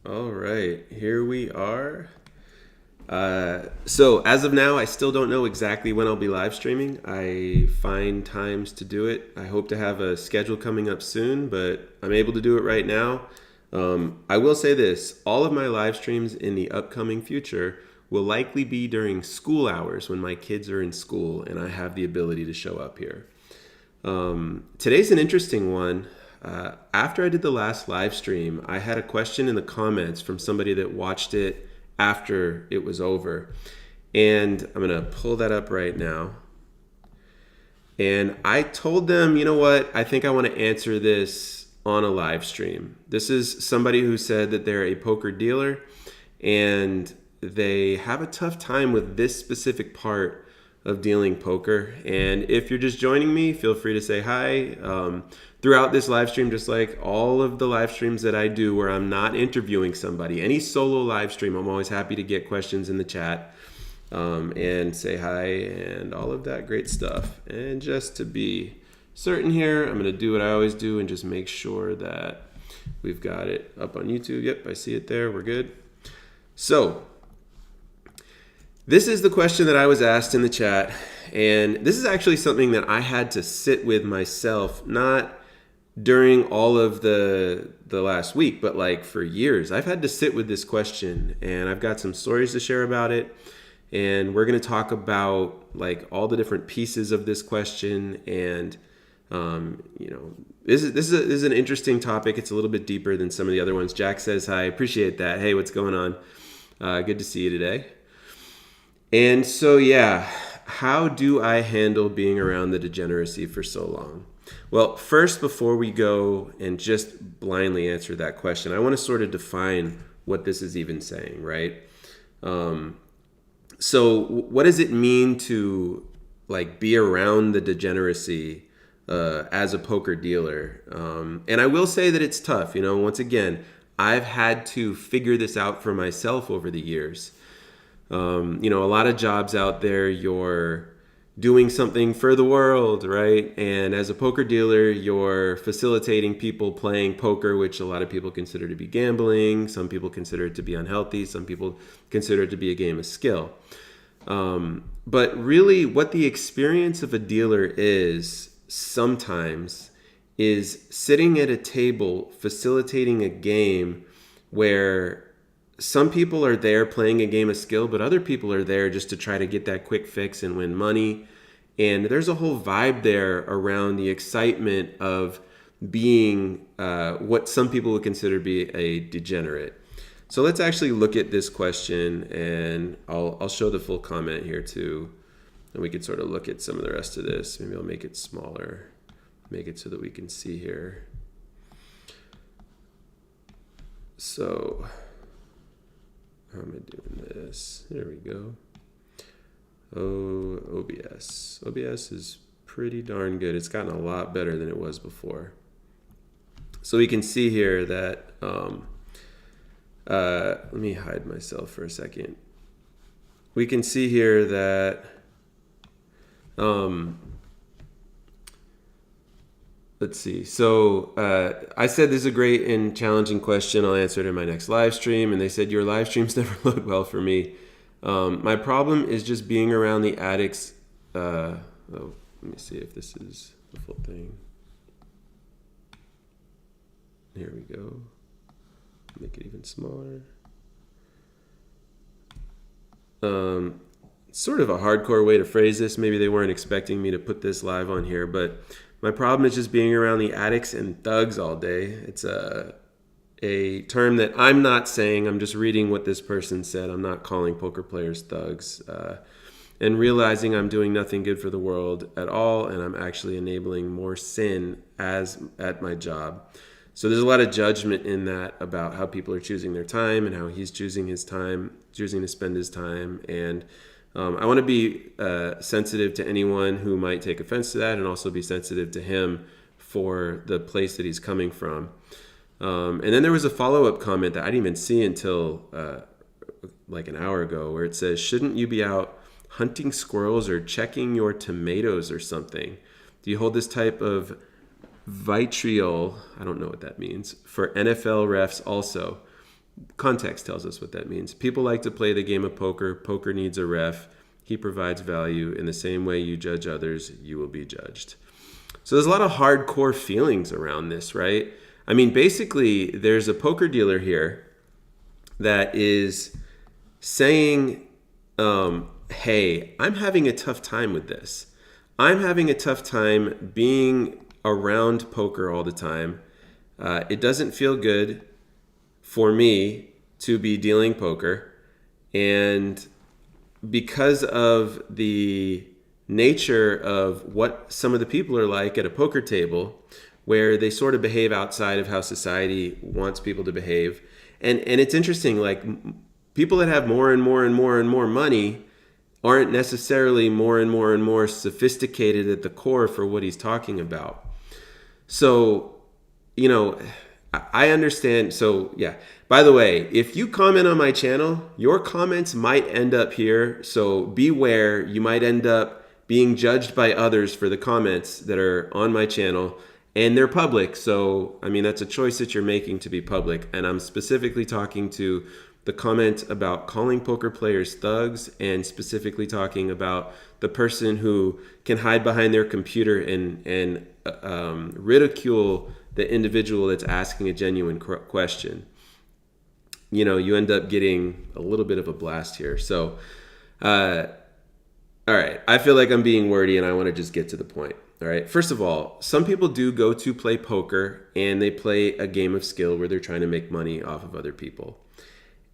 All right, here we are. So as of now, I still don't know exactly when I'll be live streaming. I find times to do it. I hope to have a schedule coming up soon, but I'm able to do it right now. I will say this, all of my live streams in the upcoming future will likely be during school hours when my kids are in school and I have the ability to show up here. Today's an interesting one. After I did the last live stream, I had a question in the comments from somebody that watched it after it was over. And I'm going to pull that up right now. And I told them, you know what? I think I want to answer this on a live stream. This is somebody who said that they're a poker dealer and they have a tough time with this specific part of dealing poker. And if you're just joining me, feel free to say hi. Throughout this live stream, just like all of the live streams that I do where I'm not interviewing somebody, any solo live stream, I'm always happy to get questions in the chat and say hi and all of that great stuff. And just to be certain here, I'm going to do what I always do and just make sure that we've got it up on YouTube. Yep, I see it there. We're good. So this is the question that I was asked in the chat, and this is actually something that I had to sit with myself, not during all of the last week, but like for years. I've had to sit with this question, and I've got some stories to share about it, and we're going to talk about like all the different pieces of this question. And this is an interesting topic. It's a little bit deeper than some of the other ones. Jack says hi. Appreciate that. Hey, what's going on? Good to see you today. And so, yeah, how do I handle being around the degeneracy for so long? Well, first, before we go and just blindly answer that question, I want to sort of define what this is even saying, right? So what does it mean to like be around the degeneracy as a poker dealer? And I will say that it's tough. Once again, I've had to figure this out for myself over the years. A lot of jobs out there, you're doing something for the world, right? And as a poker dealer, you're facilitating people playing poker, which a lot of people consider to be gambling. Some people consider it to be unhealthy. Some people consider it to be a game of skill. But really what the experience of a dealer is sometimes is sitting at a table facilitating a game where some people are there playing a game of skill, but other people are there just to try to get that quick fix and win money. And there's a whole vibe there around the excitement of being what some people would consider to be a degenerate. So let's actually look at this question, and I'll show the full comment here too. And we could sort of look at some of the rest of this. Maybe I'll make it smaller, make it so that we can see here. So how am I doing this? There we go. Oh, OBS. OBS is pretty darn good. It's gotten a lot better than it was before. So we can see here that, let me hide myself for a second. We can see here that, let's see. So I said this is a great and challenging question. I'll answer it in my next live stream. And they said, your live streams never load well for me. My problem is just being around the addicts. Let me see if this is the full thing. Here we go. Make it even smaller. Sort of a hardcore way to phrase this. Maybe they weren't expecting me to put this live on here, but my problem is just being around the addicts and thugs all day. It's a term that I'm not saying. I'm just reading what this person said. I'm not calling poker players thugs. And realizing I'm doing nothing good for the world at all, and I'm actually enabling more sin at my job. So there's a lot of judgment in that about how people are choosing their time and how he's choosing his time, choosing to spend his time. And I want to be sensitive to anyone who might take offense to that, and also be sensitive to him for the place that he's coming from. And then there was a follow-up comment that I didn't even see until like an hour ago, where it says, shouldn't you be out hunting squirrels or checking your tomatoes or something? Do you hold this type of vitriol, I don't know what that means, for NFL refs also? context tells us what that means. People like to play the game of poker. Poker needs a ref. He provides value. In the same way you judge others, you will be judged. So there's a lot of hardcore feelings around this, right? I mean, basically, there's a poker dealer here that is saying, hey, I'm having a tough time with this. I'm having a tough time being around poker all the time. It doesn't feel good for me to be dealing poker. And because of the nature of what some of the people are like at a poker table, where they sort of behave outside of how society wants people to behave. And it's interesting, like people that have more and more and more and more money aren't necessarily more and more and more sophisticated at the core for what he's talking about. So, I understand. So, yeah. By the way, if you comment on my channel, your comments might end up here. So beware, you might end up being judged by others for the comments that are on my channel. And they're public. So, I mean, that's a choice that you're making to be public. And I'm specifically talking to the comment about calling poker players thugs, and specifically talking about the person who can hide behind their computer and ridicule the individual that's asking a genuine question. You end up getting a little bit of a blast here. So, all right, I feel like I'm being wordy and I want to just get to the point. All right, first of all, some people do go to play poker and they play a game of skill where they're trying to make money off of other people.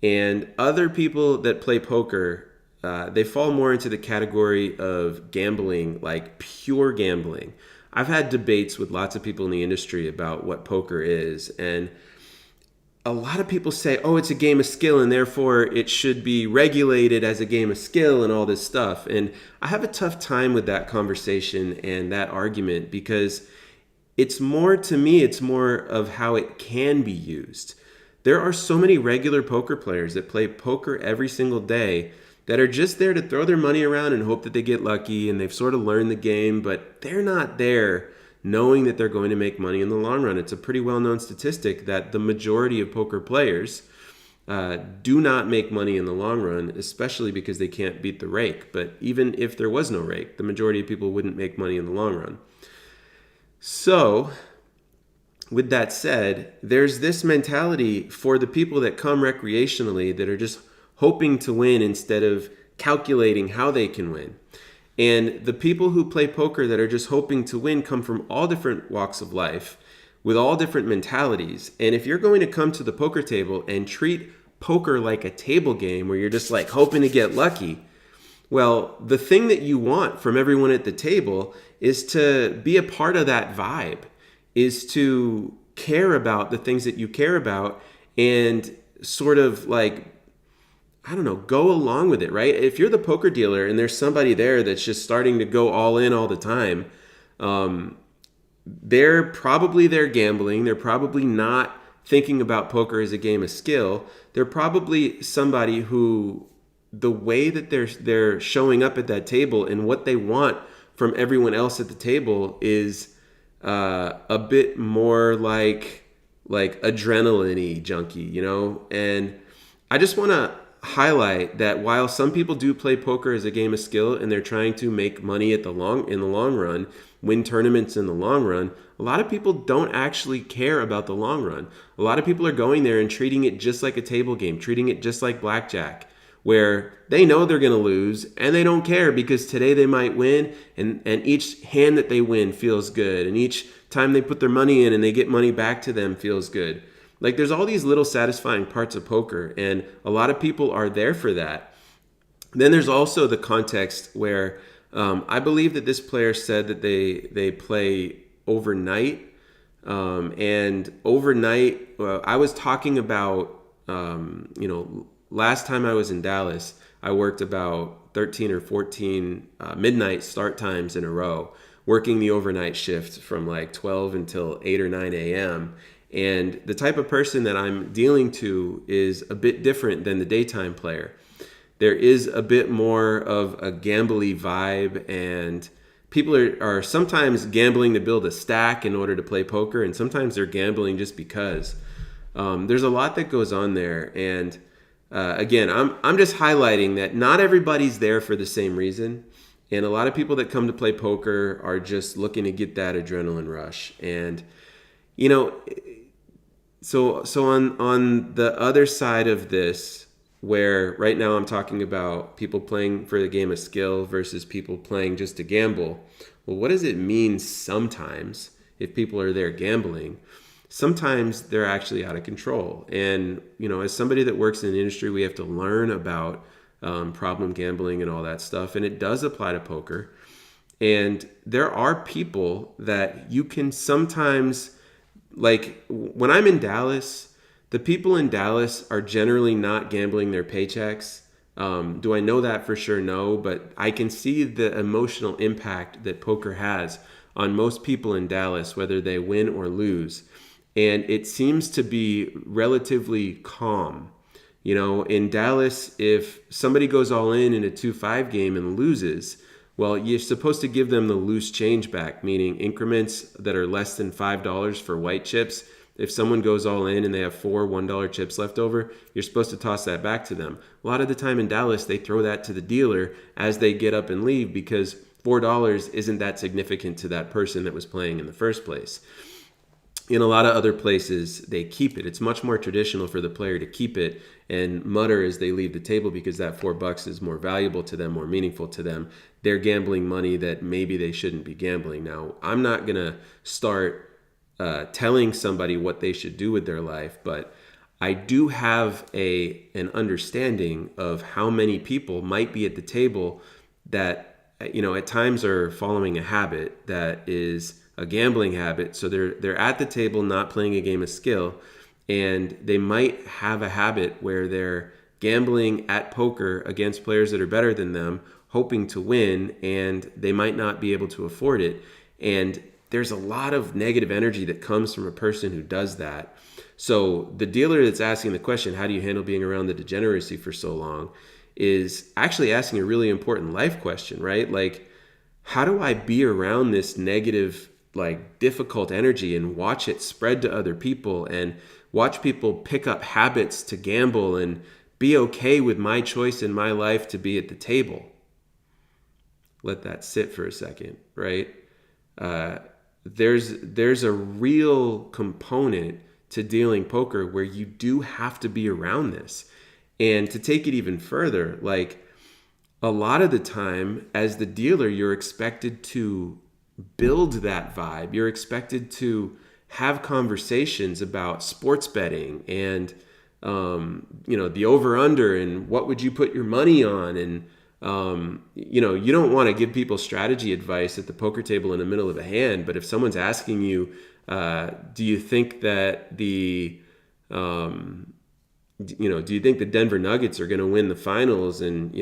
And other people that play poker, they fall more into the category of gambling, like pure gambling. I've had debates with lots of people in the industry about what poker is, and a lot of people say, oh, it's a game of skill and therefore it should be regulated as a game of skill and all this stuff. And I have a tough time with that conversation and that argument, because it's more of how it can be used. There are so many regular poker players that play poker every single day that are just there to throw their money around and hope that they get lucky, and they've sort of learned the game, but they're not there knowing that they're going to make money in the long run. It's a pretty well-known statistic that the majority of poker players do not make money in the long run, especially because they can't beat the rake. But even if there was no rake, the majority of people wouldn't make money in the long run. So, with that said, there's this mentality for the people that come recreationally that are just hoping to win instead of calculating how they can win. And the people who play poker that are just hoping to win come from all different walks of life with all different mentalities. And if you're going to come to the poker table and treat poker like a table game where you're just like hoping to get lucky, well, the thing that you want from everyone at the table is to be a part of that vibe, is to care about the things that you care about and sort of like, go along with it, right? If you're the poker dealer and there's somebody there that's just starting to go all in all the time, they're gambling. They're probably not thinking about poker as a game of skill. They're probably somebody who, the way that they're showing up at that table and what they want from everyone else at the table is a bit more like adrenaline-y junkie, And I just want to highlight that while some people do play poker as a game of skill and they're trying to make money in the long run, win tournaments in the long run, a lot of people don't actually care about the long run. A lot of people are going there and treating it just like a table game, treating it just like blackjack, where they know they're going to lose and they don't care because today they might win, and each hand that they win feels good, and each time they put their money in and they get money back to them feels good. Like, there's all these little satisfying parts of poker, and a lot of people are there for that. Then there's also the context where I believe that this player said that they play overnight. And overnight, I was talking about, last time I was in Dallas, I worked about 13 or 14 midnight start times in a row, working the overnight shift from like 12 until 8 or 9 a.m., and the type of person that I'm dealing to is a bit different than the daytime player. There is a bit more of a gambly vibe, and people are sometimes gambling to build a stack in order to play poker, and sometimes they're gambling just because. There's a lot that goes on there, and again, I'm just highlighting that not everybody's there for the same reason, and a lot of people that come to play poker are just looking to get that adrenaline rush. And you know, so on the other side of this, where right now I'm talking about people playing for the game of skill versus people playing just to gamble. Well, what does it mean sometimes if people are there gambling? Sometimes they're actually out of control. And, as somebody that works in the industry, we have to learn about problem gambling and all that stuff. And it does apply to poker. And there are people that you can sometimes, like when I'm in Dallas, the people in Dallas are generally not gambling their paychecks. Do I know that for sure? No, but I can see the emotional impact that poker has on most people in Dallas, whether they win or lose. And it seems to be relatively calm. In Dallas, if somebody goes all in a 2-5 game and loses, well, you're supposed to give them the loose change back, meaning increments that are less than $5 for white chips. If someone goes all in and they have 4 $1 chips left over, you're supposed to toss that back to them. A lot of the time in Dallas, they throw that to the dealer as they get up and leave because $4 isn't that significant to that person that was playing in the first place. In a lot of other places, they keep it. It's much more traditional for the player to keep it and mutter as they leave the table because that $4 is more valuable to them, more meaningful to them. They're gambling money that maybe they shouldn't be gambling. Now, I'm not going to start telling somebody what they should do with their life, but I do have an understanding of how many people might be at the table that, at times are following a habit that is a gambling habit. So they're at the table not playing a game of skill, and they might have a habit where they're gambling at poker against players that are better than them, hoping to win, and they might not be able to afford it. And there's a lot of negative energy that comes from a person who does that. So the dealer that's asking the question, how do you handle being around the degeneracy for so long, is actually asking a really important life question, right? Like, how do I be around this negative, difficult energy and watch it spread to other people and watch people pick up habits to gamble and be okay with my choice in my life to be at the table? Let that sit for a second, right? There's a real component to dealing poker where you do have to be around this. And to take it even further, a lot of the time as the dealer, you're expected to build that vibe. You're expected to have conversations about sports betting and, the over under and what would you put your money on. And, you don't want to give people strategy advice at the poker table in the middle of a hand. But if someone's asking you, do you think that do you think the Denver Nuggets are going to win the finals? And,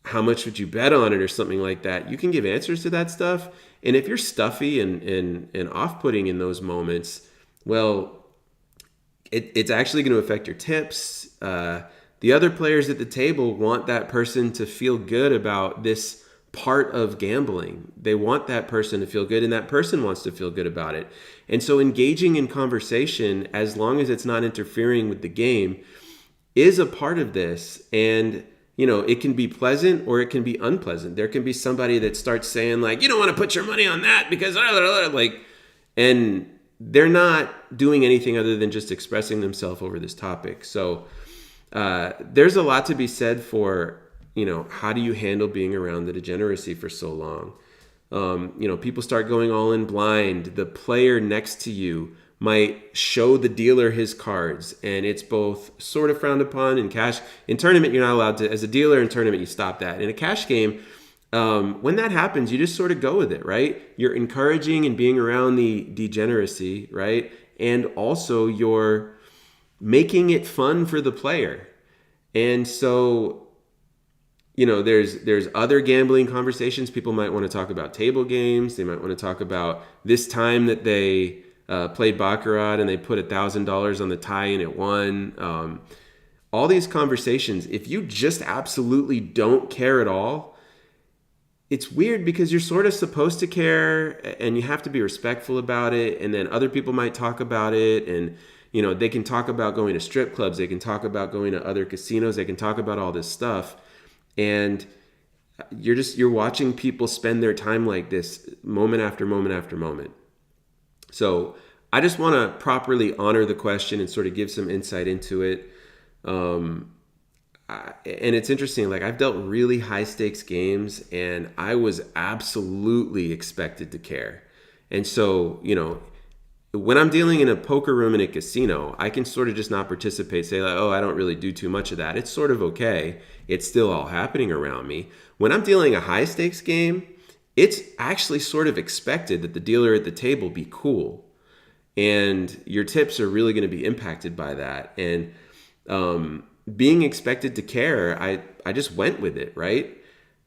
how much would you bet on it or something like that? You can give answers to that stuff. And if you're stuffy and off-putting in those moments, well, it's actually going to affect your tips. The other players at the table want that person to feel good about this part of gambling. They want that person to feel good, and that person wants to feel good about it. And so engaging in conversation, as long as it's not interfering with the game, is a part of this. And it can be pleasant or it can be unpleasant. There can be somebody that starts saying you don't want to put your money on that because and they're not doing anything other than just expressing themselves over this topic. So there's a lot to be said for, how do you handle being around the degeneracy for so long? People start going all in blind. The player next to you might show the dealer his cards, and it's both sort of frowned upon in cash. In tournament, you're not allowed to. As a dealer in tournament, you stop that. In a cash game, when that happens, you just sort of go with it, right? You're encouraging and being around the degeneracy, right? And also you're making it fun for the player. And so, there's other gambling conversations. People might want to talk about table games. They might want to talk about this time that they played Baccarat and they put $1,000 on the tie and it won. All these conversations, if you just absolutely don't care at all, it's weird because you're sort of supposed to care and you have to be respectful about it. And then other people might talk about it, and, you know, they can talk about going to strip clubs. They can talk about going to other casinos. They can talk about all this stuff. And you're watching people spend their time like this moment after moment after moment. So I just want to properly honor the question and sort of give some insight into it. And it's interesting, like I've dealt really high stakes games and I was absolutely expected to care. And so, you know, when I'm dealing in a poker room in a casino, I can sort of just not participate, say like, oh, I don't really do too much of that. It's sort of okay. It's still all happening around me. When I'm dealing a high stakes game, it's actually sort of expected that the dealer at the table be cool. And your tips are really going to be impacted by that. And being expected to care, I just went with it, right?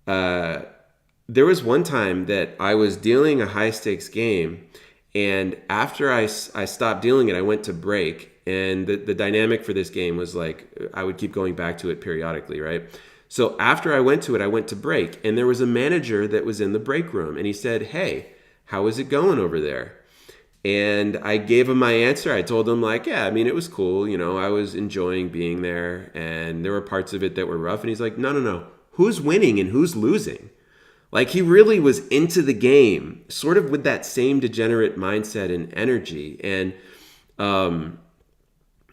There was one time that I was dealing a high stakes game, and after I stopped dealing it, I went to break. And the dynamic for this game was like, I would keep going back to it periodically, right? So after I went to it, I went to break, and there was a manager that was in the break room, and he said, hey, how is it going over there? And I gave him my answer. I told him like, yeah, I mean, it was cool. You know, I was enjoying being there, and there were parts of it that were rough. And he's like, no. Who's winning and who's losing? Like, he really was into the game, sort of with that same degenerate mindset and energy. And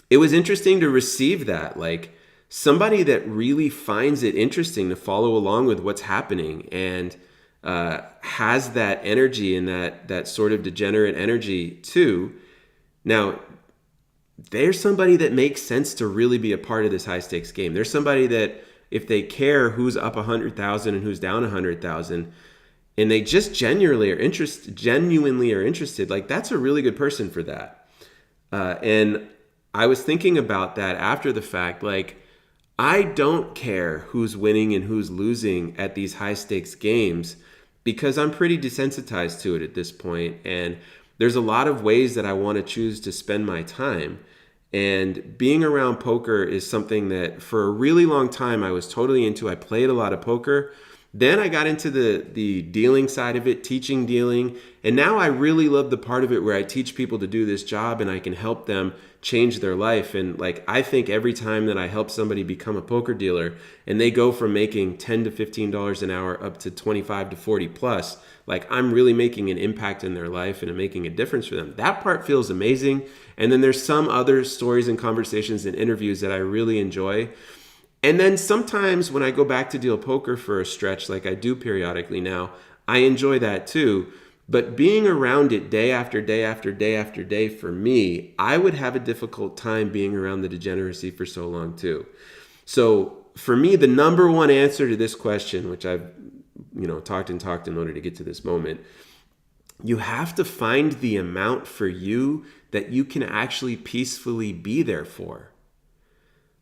it was interesting to receive that, like somebody that really finds it interesting to follow along with what's happening and has that energy and that sort of degenerate energy too. Now, there's somebody that makes sense to really be a part of this high stakes game. There's somebody that if they care who's up 100,000 and who's down 100,000, and they just genuinely are interested, like that's a really good person for that. And I was thinking about that after the fact, like I don't care who's winning and who's losing at these high stakes games because I'm pretty desensitized to it at this point. And there's a lot of ways that I want to choose to spend my time. And being around poker is something that for a really long time I was totally into. I played a lot of poker. Then I got into the dealing side of it, teaching dealing. And now I really love the part of it where I teach people to do this job and I can help them change their life. And like, I think every time that I help somebody become a poker dealer and they go from making $10 to $15 an hour up to 25 to 40 plus, like I'm really making an impact in their life and I'm making a difference for them. That part feels amazing. And then there's some other stories and conversations and interviews that I really enjoy. And then sometimes when I go back to deal poker for a stretch, like I do periodically now, I enjoy that too. But being around it day after day after day after day, for me, I would have a difficult time being around the degeneracy for so long too. So for me, the number one answer to this question, which I've talked in order to get to this moment, you have to find the amount for you that you can actually peacefully be there for.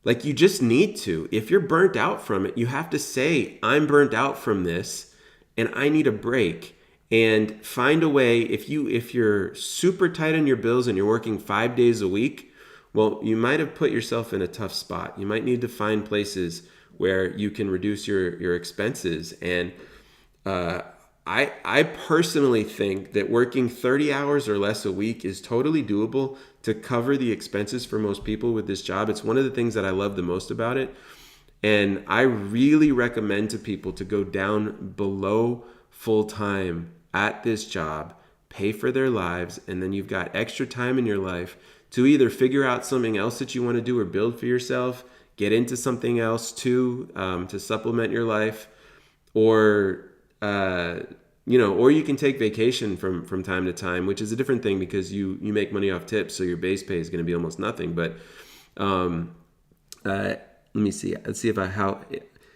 Like you just need to. If you're burnt out from it, you have to say, I'm burnt out from this and I need a break. And find a way, if you're super tight on your bills and you're working 5 days a week, well, you might have put yourself in a tough spot. You might need to find places where you can reduce your expenses. And I personally think that working 30 hours or less a week is totally doable to cover the expenses for most people with this job. It's one of the things that I love the most about it. And I really recommend to people to go down below full-time at this job, pay for their lives, and then you've got extra time in your life to either figure out something else that you want to do or build for yourself, get into something else too, to supplement your life, or or you can take vacation from time to time, which is a different thing because you make money off tips, so your base pay is going to be almost nothing. But let me see. Let's see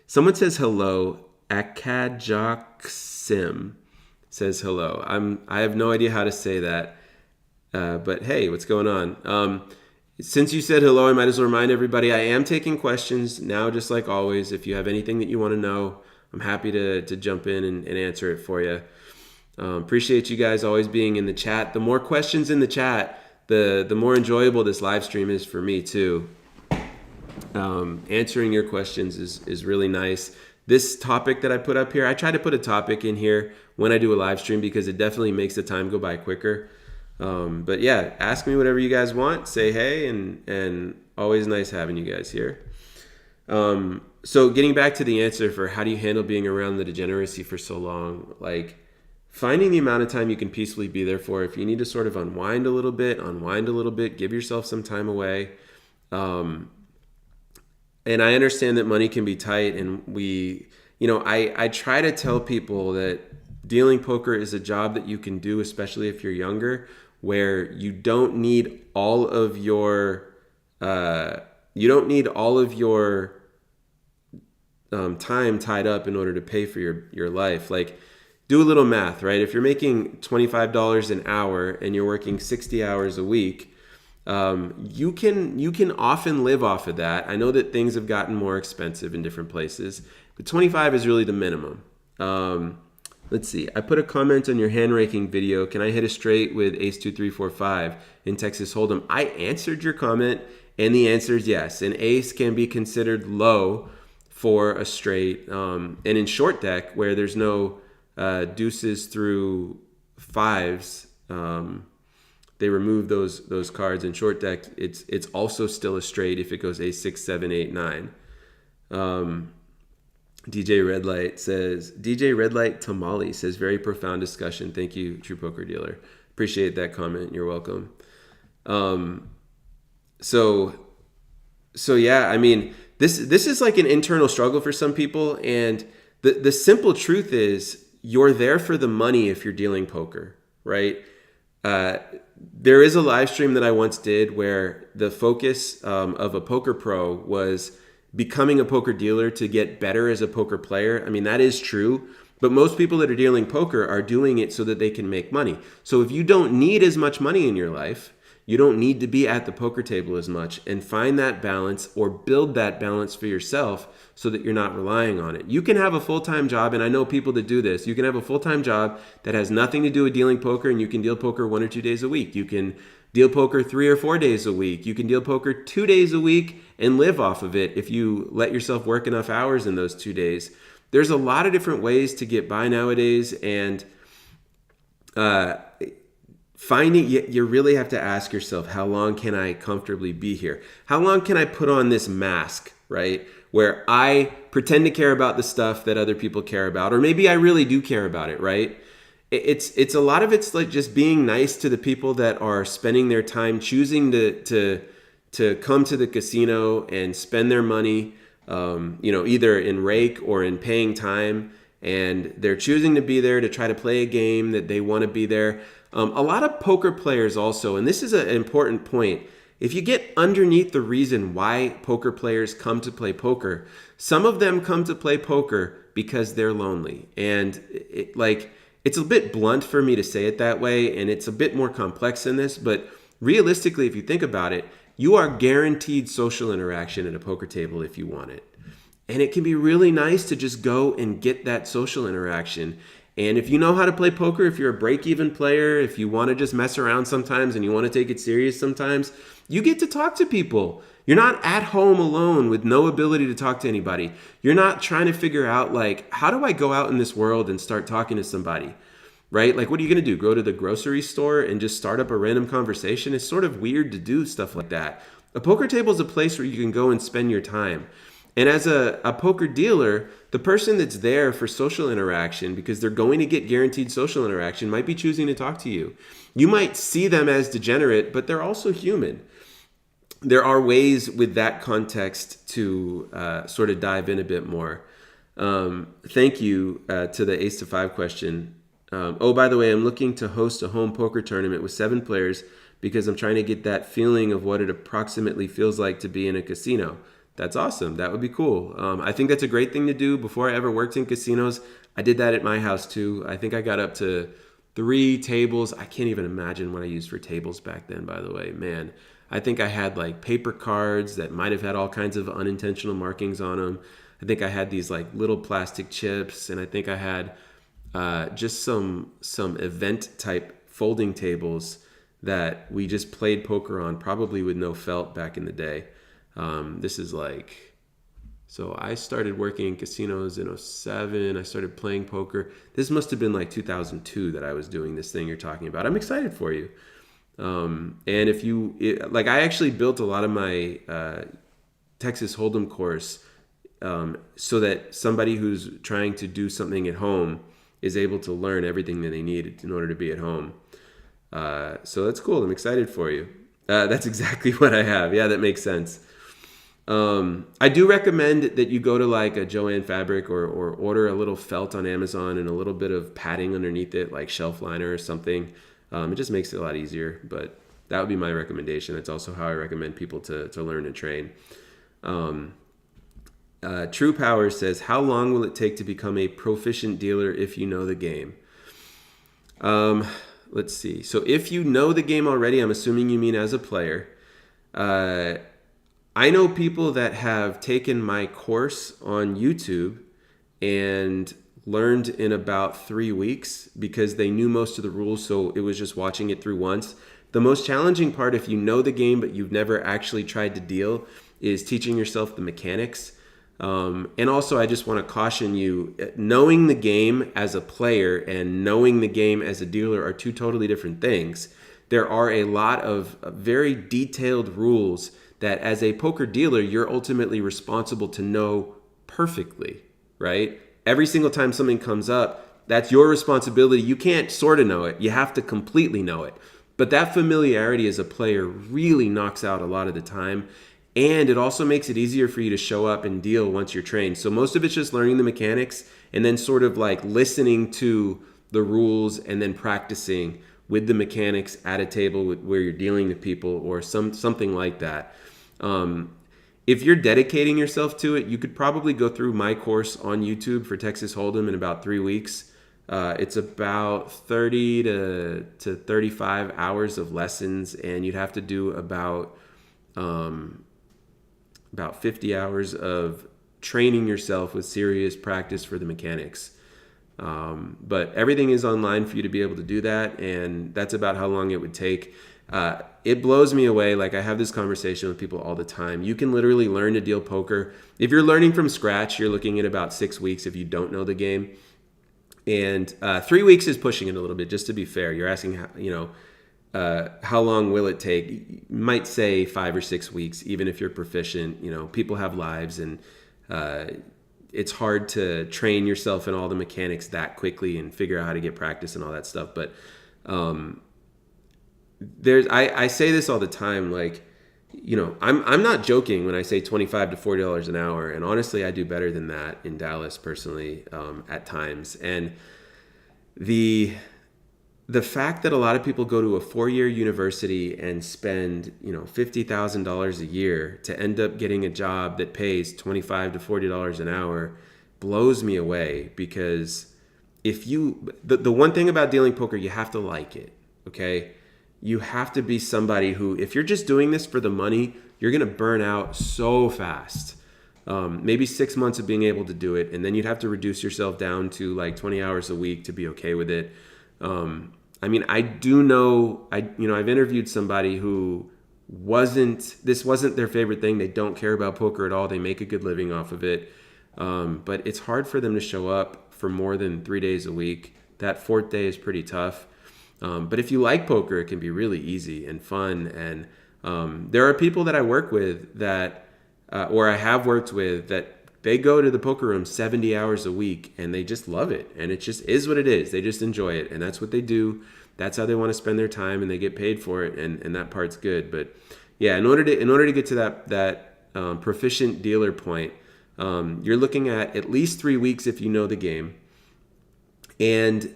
someone says hello. Akadjoksim says hello. I have no idea how to say that, but hey, what's going on? Since you said hello, I might as well remind everybody I am taking questions now, just like always. If you have anything that you want to know, I'm happy to jump in and answer it for you. Appreciate you guys always being in the chat. The more questions in the chat, the more enjoyable this live stream is for me too. Answering your questions is really nice. this topic that I put up here, I try to put a topic in here when I do a live stream because it definitely makes the time go by quicker. But yeah, ask me whatever you guys want. Say hey, and always nice having you guys here. So getting back to the answer for how do you handle being around the degeneracy for so long, like finding the amount of time you can peacefully be there for. If you need to sort of unwind a little bit, give yourself some time away. And I understand that money can be tight, and I try to tell people that dealing poker is a job that you can do, especially if you're younger, where you don't need all of your time tied up in order to pay for your life. Like, do a little math, right? If you're making $25 an hour and you're working 60 hours a week, you can often live off of that. I know that things have gotten more expensive in different places, but 25 is really the minimum. Let's see. I put a comment on your hand raking video. Can I hit a straight with ace 2 3 4 5 in Texas Hold'em? I answered your comment, and the answer is yes. An ace can be considered low for a straight, and in short deck where there's no deuces through fives, they remove those cards. In short deck, it's also still a straight if it goes ace 6 7 8 9. DJ Red Light Tamale says, very profound discussion. Thank you, True Poker Dealer. Appreciate that comment. You're welcome. So yeah, I mean, this is like an internal struggle for some people, and the simple truth is you're there for the money if you're dealing poker, right? There is a live stream that I once did where the focus of a poker pro was becoming a poker dealer to get better as a poker player. I mean, that is true, but most people that are dealing poker are doing it so that they can make money. So if you don't need as much money in your life, you don't need to be at the poker table as much, and find that balance or build that balance for yourself so that you're not relying on it. You can have a full-time job, and I know people that do this. You can have a full-time job that has nothing to do with dealing poker, and you can deal poker 1 or 2 days a week. You can deal poker 3 or 4 days a week. You can deal poker 2 days a week and live off of it if you let yourself work enough hours in those 2 days. There's a lot of different ways to get by nowadays, and you really have to ask yourself, how long can I comfortably be here? How long can I put on this mask, right? Where I pretend to care about the stuff that other people care about, or maybe I really do care about it, right? It's a lot of it's like just being nice to the people that are spending their time choosing to come to the casino and spend their money, either in rake or in paying time, and they're choosing to be there to try to play a game that they want to be there. A lot of poker players also, and this is an important point, if you get underneath the reason why poker players come to play poker, some of them come to play poker because they're lonely. And it's a bit blunt for me to say it that way, and it's a bit more complex than this, but realistically, if you think about it, you are guaranteed social interaction at a poker table if you want it. And it can be really nice to just go and get that social interaction. And if you know how to play poker, if you're a break-even player, if you want to just mess around sometimes and you want to take it serious sometimes, you get to talk to people. You're not at home alone with no ability to talk to anybody. You're not trying to figure out, like, how do I go out in this world and start talking to somebody, right? Like, what are you going to do? Go to the grocery store and just start up a random conversation? It's sort of weird to do stuff like that. A poker table is a place where you can go and spend your time. And as a poker dealer, the person that's there for social interaction, because they're going to get guaranteed social interaction, might be choosing to talk to you. You might see them as degenerate, but they're also human. There are ways with that context to sort of dive in a bit more. Thank you to the Ace to 5 question. By the way, I'm looking to host a home poker tournament with 7 players because I'm trying to get that feeling of what it approximately feels like to be in a casino. That's awesome. That would be cool. I think that's a great thing to do. Before I ever worked in casinos, I did that at my house too. I think I got up to 3 tables. I can't even imagine what I used for tables back then, by the way. Man, I think I had like paper cards that might have had all kinds of unintentional markings on them. I think I had these like little plastic chips, and I think I had just some event type folding tables that we just played poker on, probably with no felt back in the day. This is like So I started working in casinos in '07. I started playing poker. This must have been like 2002 that I was doing this thing you're talking about. I'm excited for you. And if you, like, I actually built a lot of my Texas Hold'em course so that somebody who's trying to do something at home is able to learn everything that they need in order to be at home. So that's cool. I'm excited for you. That's exactly what I have. Yeah, that makes sense. I do recommend that you go to like a Joann Fabric or order a little felt on Amazon and a little bit of padding underneath it, like shelf liner or something. It just makes it a lot easier, but that would be my recommendation. It's also how I recommend people to learn and train. True Power says, how long will it take to become a proficient dealer if you know the game? Let's see. So if you know the game already, I'm assuming you mean as a player. I know people that have taken my course on YouTube and learned in about 3 weeks because they knew most of the rules, so it was just watching it through once. The most challenging part, if you know the game but you've never actually tried to deal, is teaching yourself the mechanics. And also, I just want to caution you, knowing the game as a player and knowing the game as a dealer are two totally different things. There are a lot of very detailed rules that as a poker dealer, you're ultimately responsible to know perfectly, right? Every single time something comes up, that's your responsibility. You can't sort of know it. You have to completely know it. But that familiarity as a player really knocks out a lot of the time. And it also makes it easier for you to show up and deal once you're trained. So most of it's just learning the mechanics and then sort of like listening to the rules and then practicing with the mechanics at a table where you're dealing with people or something like that. If you're dedicating yourself to it, you could probably go through my course on YouTube for Texas Hold'em in about 3 weeks. It's about 30 to 35 hours of lessons, and you'd have to do about 50 hours of training yourself with serious practice for the mechanics. But everything is online for you to be able to do that, and that's about how long it would take. It blows me away. Like, I have this conversation with people all the time. You can literally learn to deal poker. If you're learning from scratch, you're looking at about 6 weeks if you don't know the game. And 3 weeks is pushing it a little bit, just to be fair. You're asking, how long will it take? You might say 5 or 6 weeks, even if you're proficient. People have lives, and it's hard to train yourself in all the mechanics that quickly and figure out how to get practice and all that stuff. But I say this all the time, like, I'm not joking when I say $25 to $40 an hour, and honestly, I do better than that in Dallas personally at times. And the fact that a lot of people go to a 4-year university and spend $50,000 a year to end up getting a job that pays $25 to $40 an hour blows me away. Because the one thing about dealing poker, you have to like it, okay? You have to be somebody who, if you're just doing this for the money, you're going to burn out so fast. Maybe 6 months of being able to do it, and then you'd have to reduce yourself down to like 20 hours a week to be okay with it. I do know, I've interviewed somebody who this wasn't their favorite thing. They don't care about poker at all. They make a good living off of it. But it's hard for them to show up for more than 3 days a week. That fourth day is pretty tough. But if you like poker, it can be really easy and fun. And there are people that I work with that, or I have worked with, that they go to the poker room 70 hours a week and they just love it. And it just is what it is. They just enjoy it. And that's what they do. That's how they want to spend their time, and they get paid for it. And that part's good. But yeah, in order to get to that proficient dealer point, you're looking at least 3 weeks if you know the game. And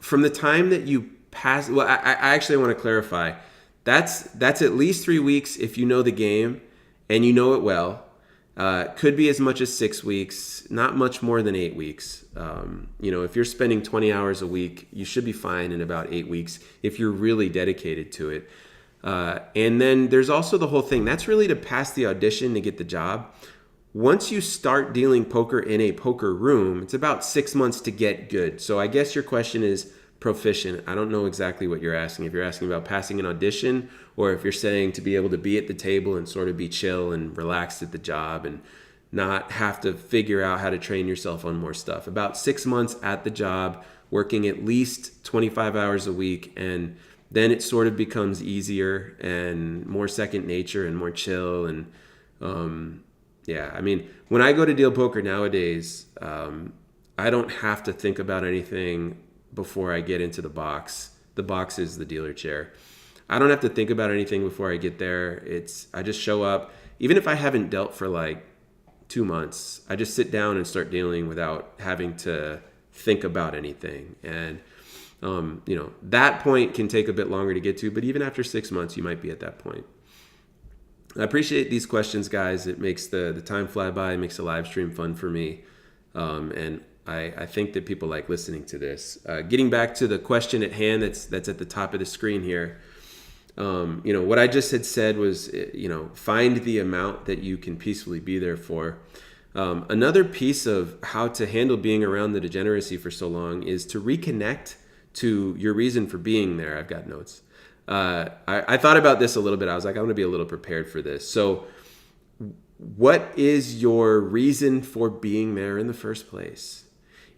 from the time that you pass, well, I actually want to clarify. That's at least 3 weeks if you know the game and you know it well. Could be as much as 6 weeks, not much more than 8 weeks. If you're spending 20 hours a week, you should be fine in about 8 weeks if you're really dedicated to it. And then there's also the whole thing. That's really to pass the audition to get the job. Once you start dealing poker in a poker room, it's about 6 months to get good. So I guess your question is proficient. I don't know exactly what you're asking. If you're asking about passing an audition, or if you're saying to be able to be at the table and sort of be chill and relaxed at the job and not have to figure out how to train yourself on more stuff. About 6 months at the job, working at least 25 hours a week, and then it sort of becomes easier and more second nature and more chill. And yeah, I mean, when I go to deal poker nowadays, I don't have to think about anything before I get into the box. The box is the dealer chair. I don't have to think about anything before I get there. I just show up. Even if I haven't dealt for like 2 months, I just sit down and start dealing without having to think about anything. And that point can take a bit longer to get to, but even after 6 months, you might be at that point. I appreciate these questions, guys. It makes the time fly by. It makes the live stream fun for me. And I think that people like listening to this. Getting back to the question at hand that's at the top of the screen here. What I just had said was, find the amount that you can peacefully be there for. Another piece of how to handle being around the degeneracy for so long is to reconnect to your reason for being there. I've got notes. I thought about this a little bit. I was like, I'm going to be a little prepared for this. So what is your reason for being there in the first place?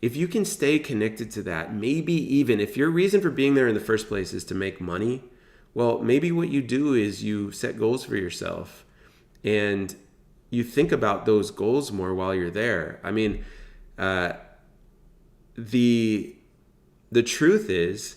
If you can stay connected to that, maybe even if your reason for being there in the first place is to make money, well, maybe what you do is you set goals for yourself and you think about those goals more while you're there. I mean, the truth is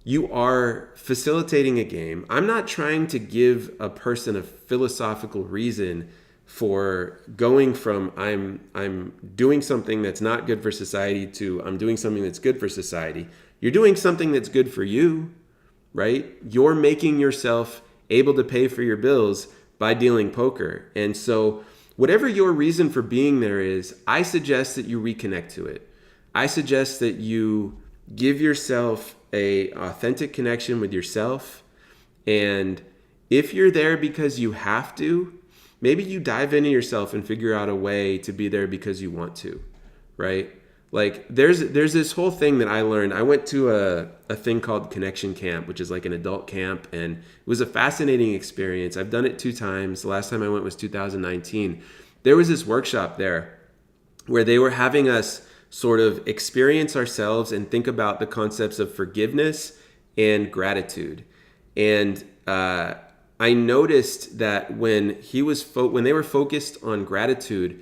you are facilitating a game. I'm not trying to give a person a philosophical reason for going from I'm doing something that's not good for society to I'm doing something that's good for society. You're doing something that's good for you, right? You're making yourself able to pay for your bills by dealing poker. And so whatever your reason for being there is, I suggest that you reconnect to it. I suggest that you give yourself a authentic connection with yourself. And if you're there because you have to, maybe you dive into yourself and figure out a way to be there because you want to, right? Like there's this whole thing that I learned. I went to a thing called Connection Camp, which is like an adult camp, and it was a fascinating experience. I've done it 2 times. The last time I went was 2019. There was this workshop there where they were having us sort of experience ourselves and think about the concepts of forgiveness and gratitude. And I noticed that when they were focused on gratitude,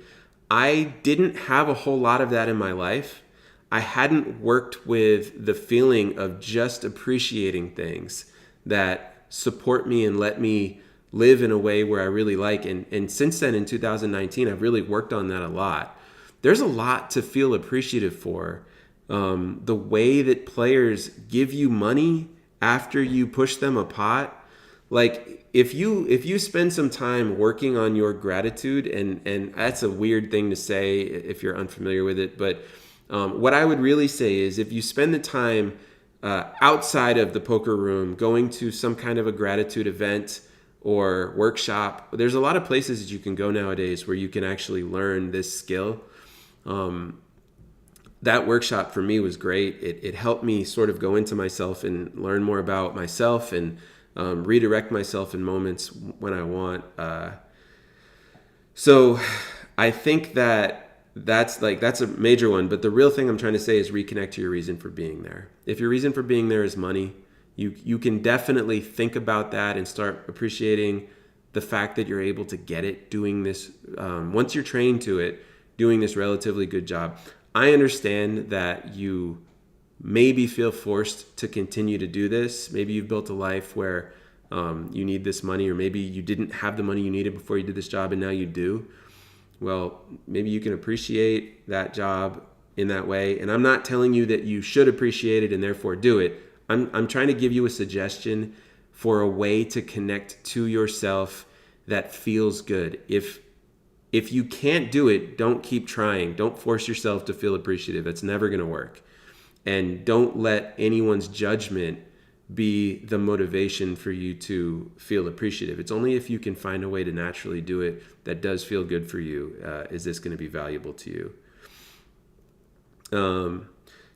I didn't have a whole lot of that in my life. I hadn't worked with the feeling of just appreciating things that support me and let me live in a way where I really like. And since then, in 2019, I've really worked on that a lot. There's a lot to feel appreciative for. The way that players give you money after you push them a pot. Like if you spend some time working on your gratitude, and that's a weird thing to say if you're unfamiliar with it, but what I would really say is if you spend the time outside of the poker room, going to some kind of a gratitude event or workshop, there's a lot of places that you can go nowadays where you can actually learn this skill. That workshop for me was great. It helped me sort of go into myself and learn more about myself and redirect myself in moments when I want. So I think that's a major one. But the real thing I'm trying to say is reconnect to your reason for being there. If your reason for being there is money, you can definitely think about that and start appreciating the fact that you're able to get it doing this. Once you're trained to it, doing this relatively good job. I understand that you maybe feel forced to continue to do this. Maybe you've built a life where you need this money, or maybe you didn't have the money you needed before you did this job and now you do. Well, maybe you can appreciate that job in that way. And I'm not telling you that you should appreciate it and therefore do it. I'm trying to give you a suggestion for a way to connect to yourself that feels good. If you can't do it, don't keep trying. Don't force yourself to feel appreciative. It's never going to work. And don't let anyone's judgment be the motivation for you to feel appreciative. It's only if you can find a way to naturally do it that does feel good for you, is this going to be valuable to you.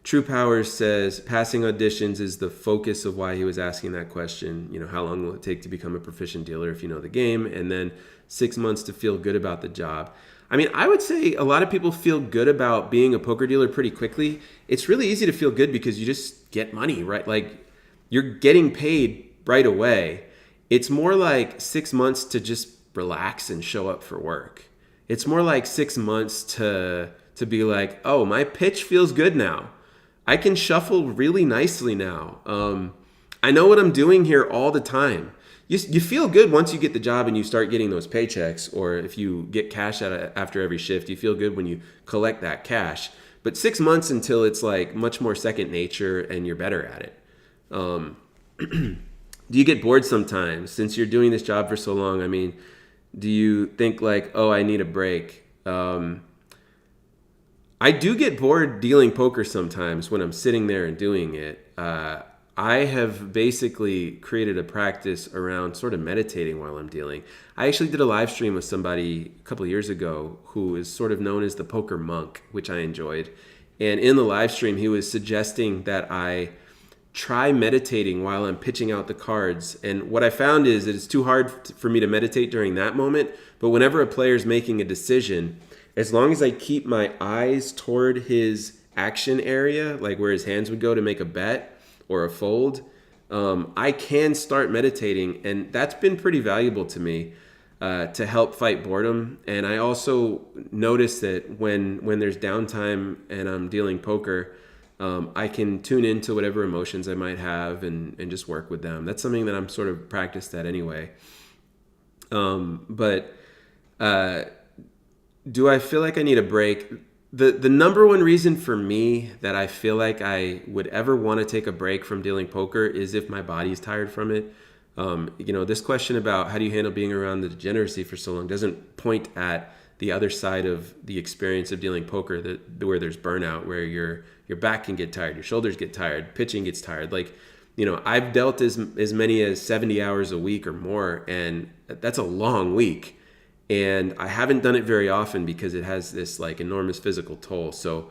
True Powers says, passing auditions is the focus of why he was asking that question. How long will it take to become a proficient dealer if you know the game? And then 6 months to feel good about the job. I mean, I would say a lot of people feel good about being a poker dealer pretty quickly. It's really easy to feel good because you just get money, right? Like you're getting paid right away. It's more like 6 months to just relax and show up for work. It's more like 6 months to be like, oh, my pitch feels good now. I can shuffle really nicely now. I know what I'm doing here all the time. You feel good once you get the job and you start getting those paychecks, or if you get cash after every shift, you feel good when you collect that cash. But 6 months until it's like much more second nature and you're better at it. Do you get bored sometimes since you're doing this job for so long? I mean, do you think like, oh, I need a break? I do get bored dealing poker sometimes when I'm sitting there and doing it. I have basically created a practice around sort of meditating while I'm dealing. I actually did a live stream with somebody a couple of years ago who is sort of known as the poker monk, which I enjoyed. And in the live stream, he was suggesting that I try meditating while I'm pitching out the cards. And what I found is that it's too hard for me to meditate during that moment. But whenever a player's making a decision, as long as I keep my eyes toward his action area, like where his hands would go to make a bet or a fold, I can start meditating. And that's been pretty valuable to me to help fight boredom. And I also notice that when there's downtime and I'm dealing poker, I can tune into whatever emotions I might have and just work with them. That's something that I'm sort of practiced at anyway. But do I feel like I need a break? The number one reason for me that I feel like I would ever want to take a break from dealing poker is if my body's tired from it. This question about how do you handle being around the degeneracy for so long doesn't point at the other side of the experience of dealing poker, where there's burnout, where your back can get tired, your shoulders get tired, pitching gets tired. Like, I've dealt as many as 70 hours a week or more, and that's a long week. And I haven't done it very often because it has this like enormous physical toll. So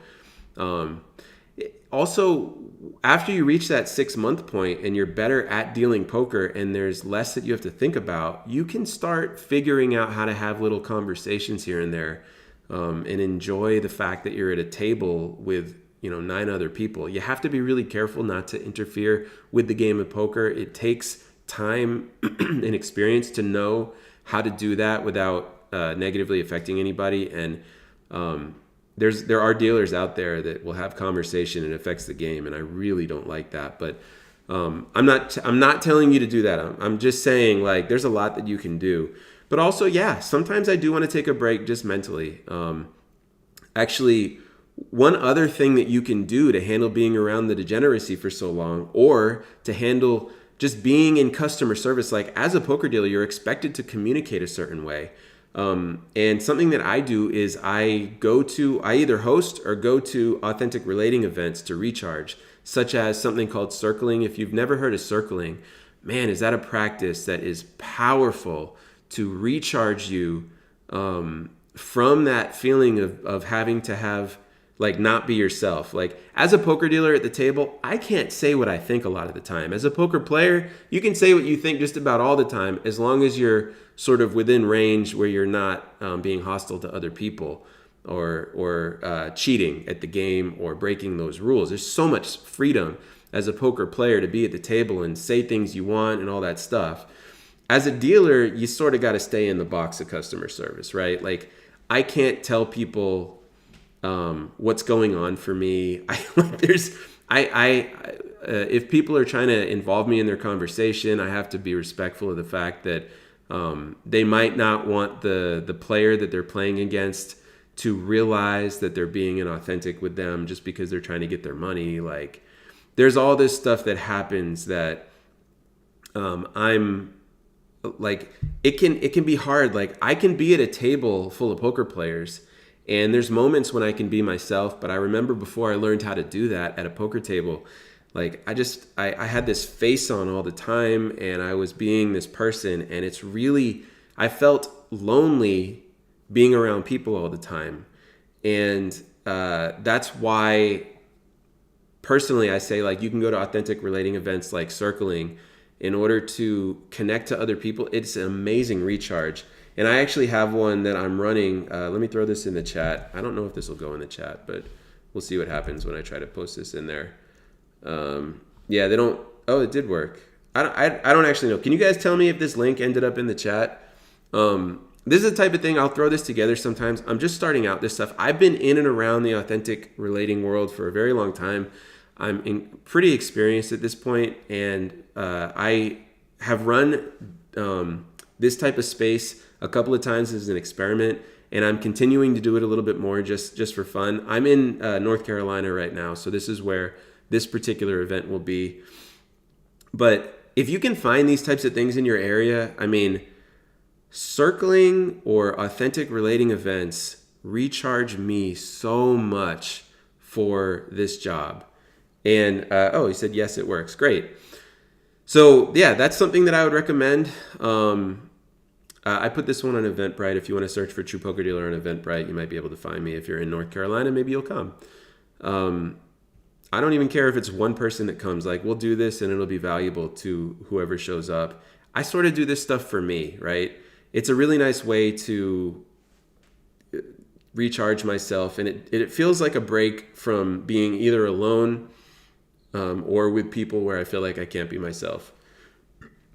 also, after you reach that 6 month point and you're better at dealing poker and there's less that you have to think about, you can start figuring out how to have little conversations here and there, and enjoy the fact that you're at a table with 9 other people. You have to be really careful not to interfere with the game of poker. It takes time and experience to know how to do that without negatively affecting anybody. And there are dealers out there that will have conversation and it affects the game, and I really don't like that. But I'm not telling you to do that. I'm just saying, like, there's a lot that you can do. But also, yeah, sometimes I do want to take a break just mentally. Actually, one other thing that you can do to handle being around the degeneracy for so long, or to handle just being in customer service, like as a poker dealer, you're expected to communicate a certain way. And something that I do is I either host or go to authentic relating events to recharge, such as something called circling. If you've never heard of circling, man, is that a practice that is powerful to recharge you from that feeling of having to have, like, not be yourself. Like, as a poker dealer at the table, I can't say what I think a lot of the time. As a poker player, you can say what you think just about all the time, as long as you're sort of within range where you're not being hostile to other people or cheating at the game or breaking those rules. There's so much freedom as a poker player to be at the table and say things you want and all that stuff. As a dealer, you sort of got to stay in the box of customer service, right? Like, I can't tell people what's going on for me. If people are trying to involve me in their conversation, I have to be respectful of the fact that they might not want the player that they're playing against to realize that they're being inauthentic with them just because they're trying to get their money. Like, there's all this stuff that happens that I'm like, it can be hard. Like, I can be at a table full of poker players, and there's moments when I can be myself, but I remember before I learned how to do that at a poker table, like, I had this face on all the time, and I was being this person, and I felt lonely being around people all the time. And that's why, personally, I say, like, you can go to authentic relating events like circling in order to connect to other people. It's an amazing recharge. And I actually have one that I'm running. Let me throw this in the chat. I don't know if this will go in the chat, but we'll see what happens when I try to post this in there. Yeah, they don't. Oh, it did work. I don't actually know. Can you guys tell me if this link ended up in the chat? This is the type of thing, I'll throw this together sometimes. I'm just starting out this stuff. I've been in and around the authentic relating world for a very long time. I'm pretty experienced at this point, and I have run this type of space a couple of times as an experiment, and I'm continuing to do it a little bit more just for fun. I'm in North Carolina right now, so this is where this particular event will be. But if you can find these types of things in your area, I mean, circling or authentic relating events recharge me so much for this job. And oh, he said yes, it works. Great. So yeah, that's something that I would recommend. I put this one on Eventbrite. If you want to search for True Poker Dealer on Eventbrite, you might be able to find me. If you're in North Carolina, maybe you'll come. I don't even care if it's one person that comes. Like, we'll do this and it'll be valuable to whoever shows up. I sort of do this stuff for me, right? It's a really nice way to recharge myself, and it feels like a break from being either alone or with people where I feel like I can't be myself.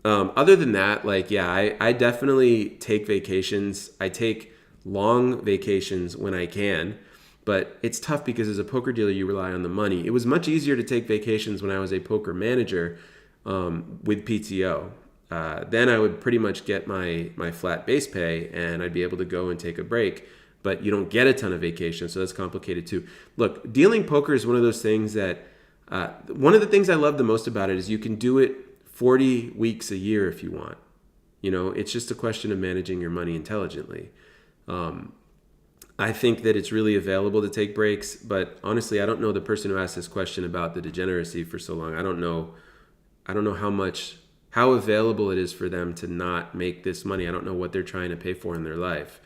Other than that, like, yeah, I definitely take vacations. I take long vacations when I can, but it's tough because as a poker dealer, you rely on the money. It was much easier to take vacations when I was a poker manager with PTO. Then I would pretty much get my flat base pay, and I'd be able to go and take a break. But you don't get a ton of vacation, so that's complicated too. Look, dealing poker is one of those things that one of the things I love the most about it is you can do it 40 weeks a year if you want. You know, it's just a question of managing your money intelligently. I think that it's really available to take breaks, but honestly, I don't know the person who asked this question about the degeneracy for so long. I don't know how available it is for them to not make this money. I don't know what they're trying to pay for in their life.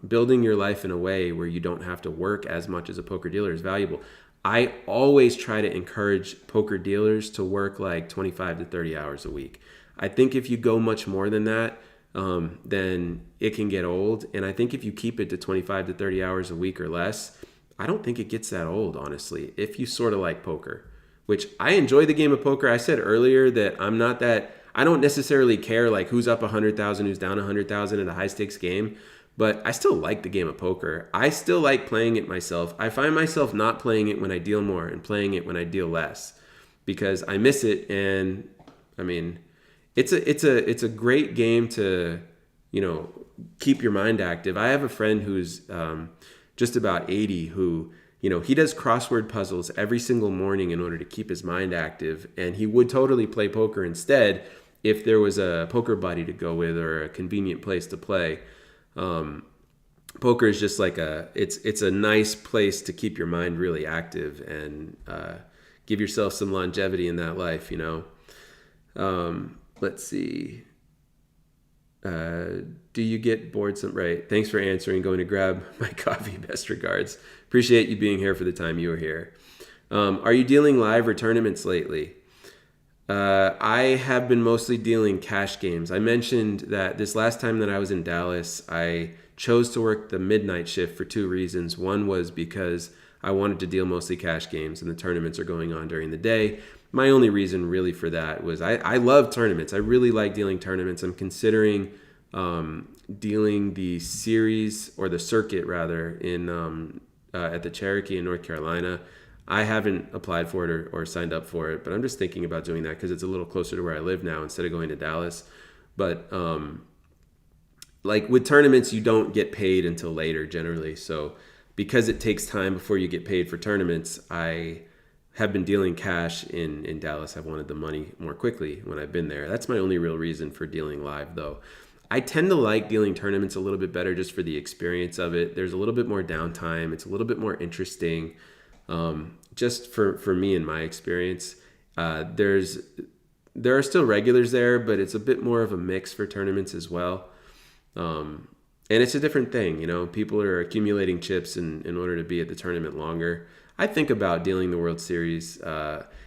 Building your life in a way where you don't have to work as much as a poker dealer is valuable. I always try to encourage poker dealers to work like 25 to 30 hours a week. I think if you go much more than that, then it can get old. And I think if you keep it to 25 to 30 hours a week or less, I don't think it gets that old, honestly, if you sort of like poker, which I enjoy the game of poker. I said earlier that I don't necessarily care like who's up 100,000, who's down 100,000 in a high stakes game, but I still like the game of poker. I still like playing it myself. I find myself not playing it when I deal more and playing it when I deal less because I miss it. And I mean, it's a great game to, keep your mind active. I have a friend who's just about 80 who, he does crossword puzzles every single morning in order to keep his mind active. And he would totally play poker instead if there was a poker buddy to go with or a convenient place to play. Poker is just like it's a nice place to keep your mind really active and give yourself some longevity in that life, Let's see. Do you get bored? Right. Thanks for answering. Going to grab my coffee. Best regards. Appreciate you being here for the time you were here. Are you dealing live or tournaments lately? I have been mostly dealing cash games. I mentioned that this last time that I was in Dallas, I chose to work the midnight shift for two reasons. One was because I wanted to deal mostly cash games and the tournaments are going on during the day. My only reason really for that was I love tournaments. I really like dealing tournaments. I'm considering dealing the series or the circuit rather in at the Cherokee in North Carolina. I haven't applied for it or signed up for it, but I'm just thinking about doing that because it's a little closer to where I live now instead of going to Dallas. But like with tournaments, you don't get paid until later generally. So because it takes time before you get paid for tournaments, I have been dealing cash in Dallas. I've wanted the money more quickly when I've been there. That's my only real reason for dealing live, though. I tend to like dealing tournaments a little bit better just for the experience of it. There's a little bit more downtime. It's a little bit more interesting. Just for me and my experience, there are still regulars there, but it's a bit more of a mix for tournaments as well. And it's a different thing, people are accumulating chips in order to be at the tournament longer. I think about dealing the World Series.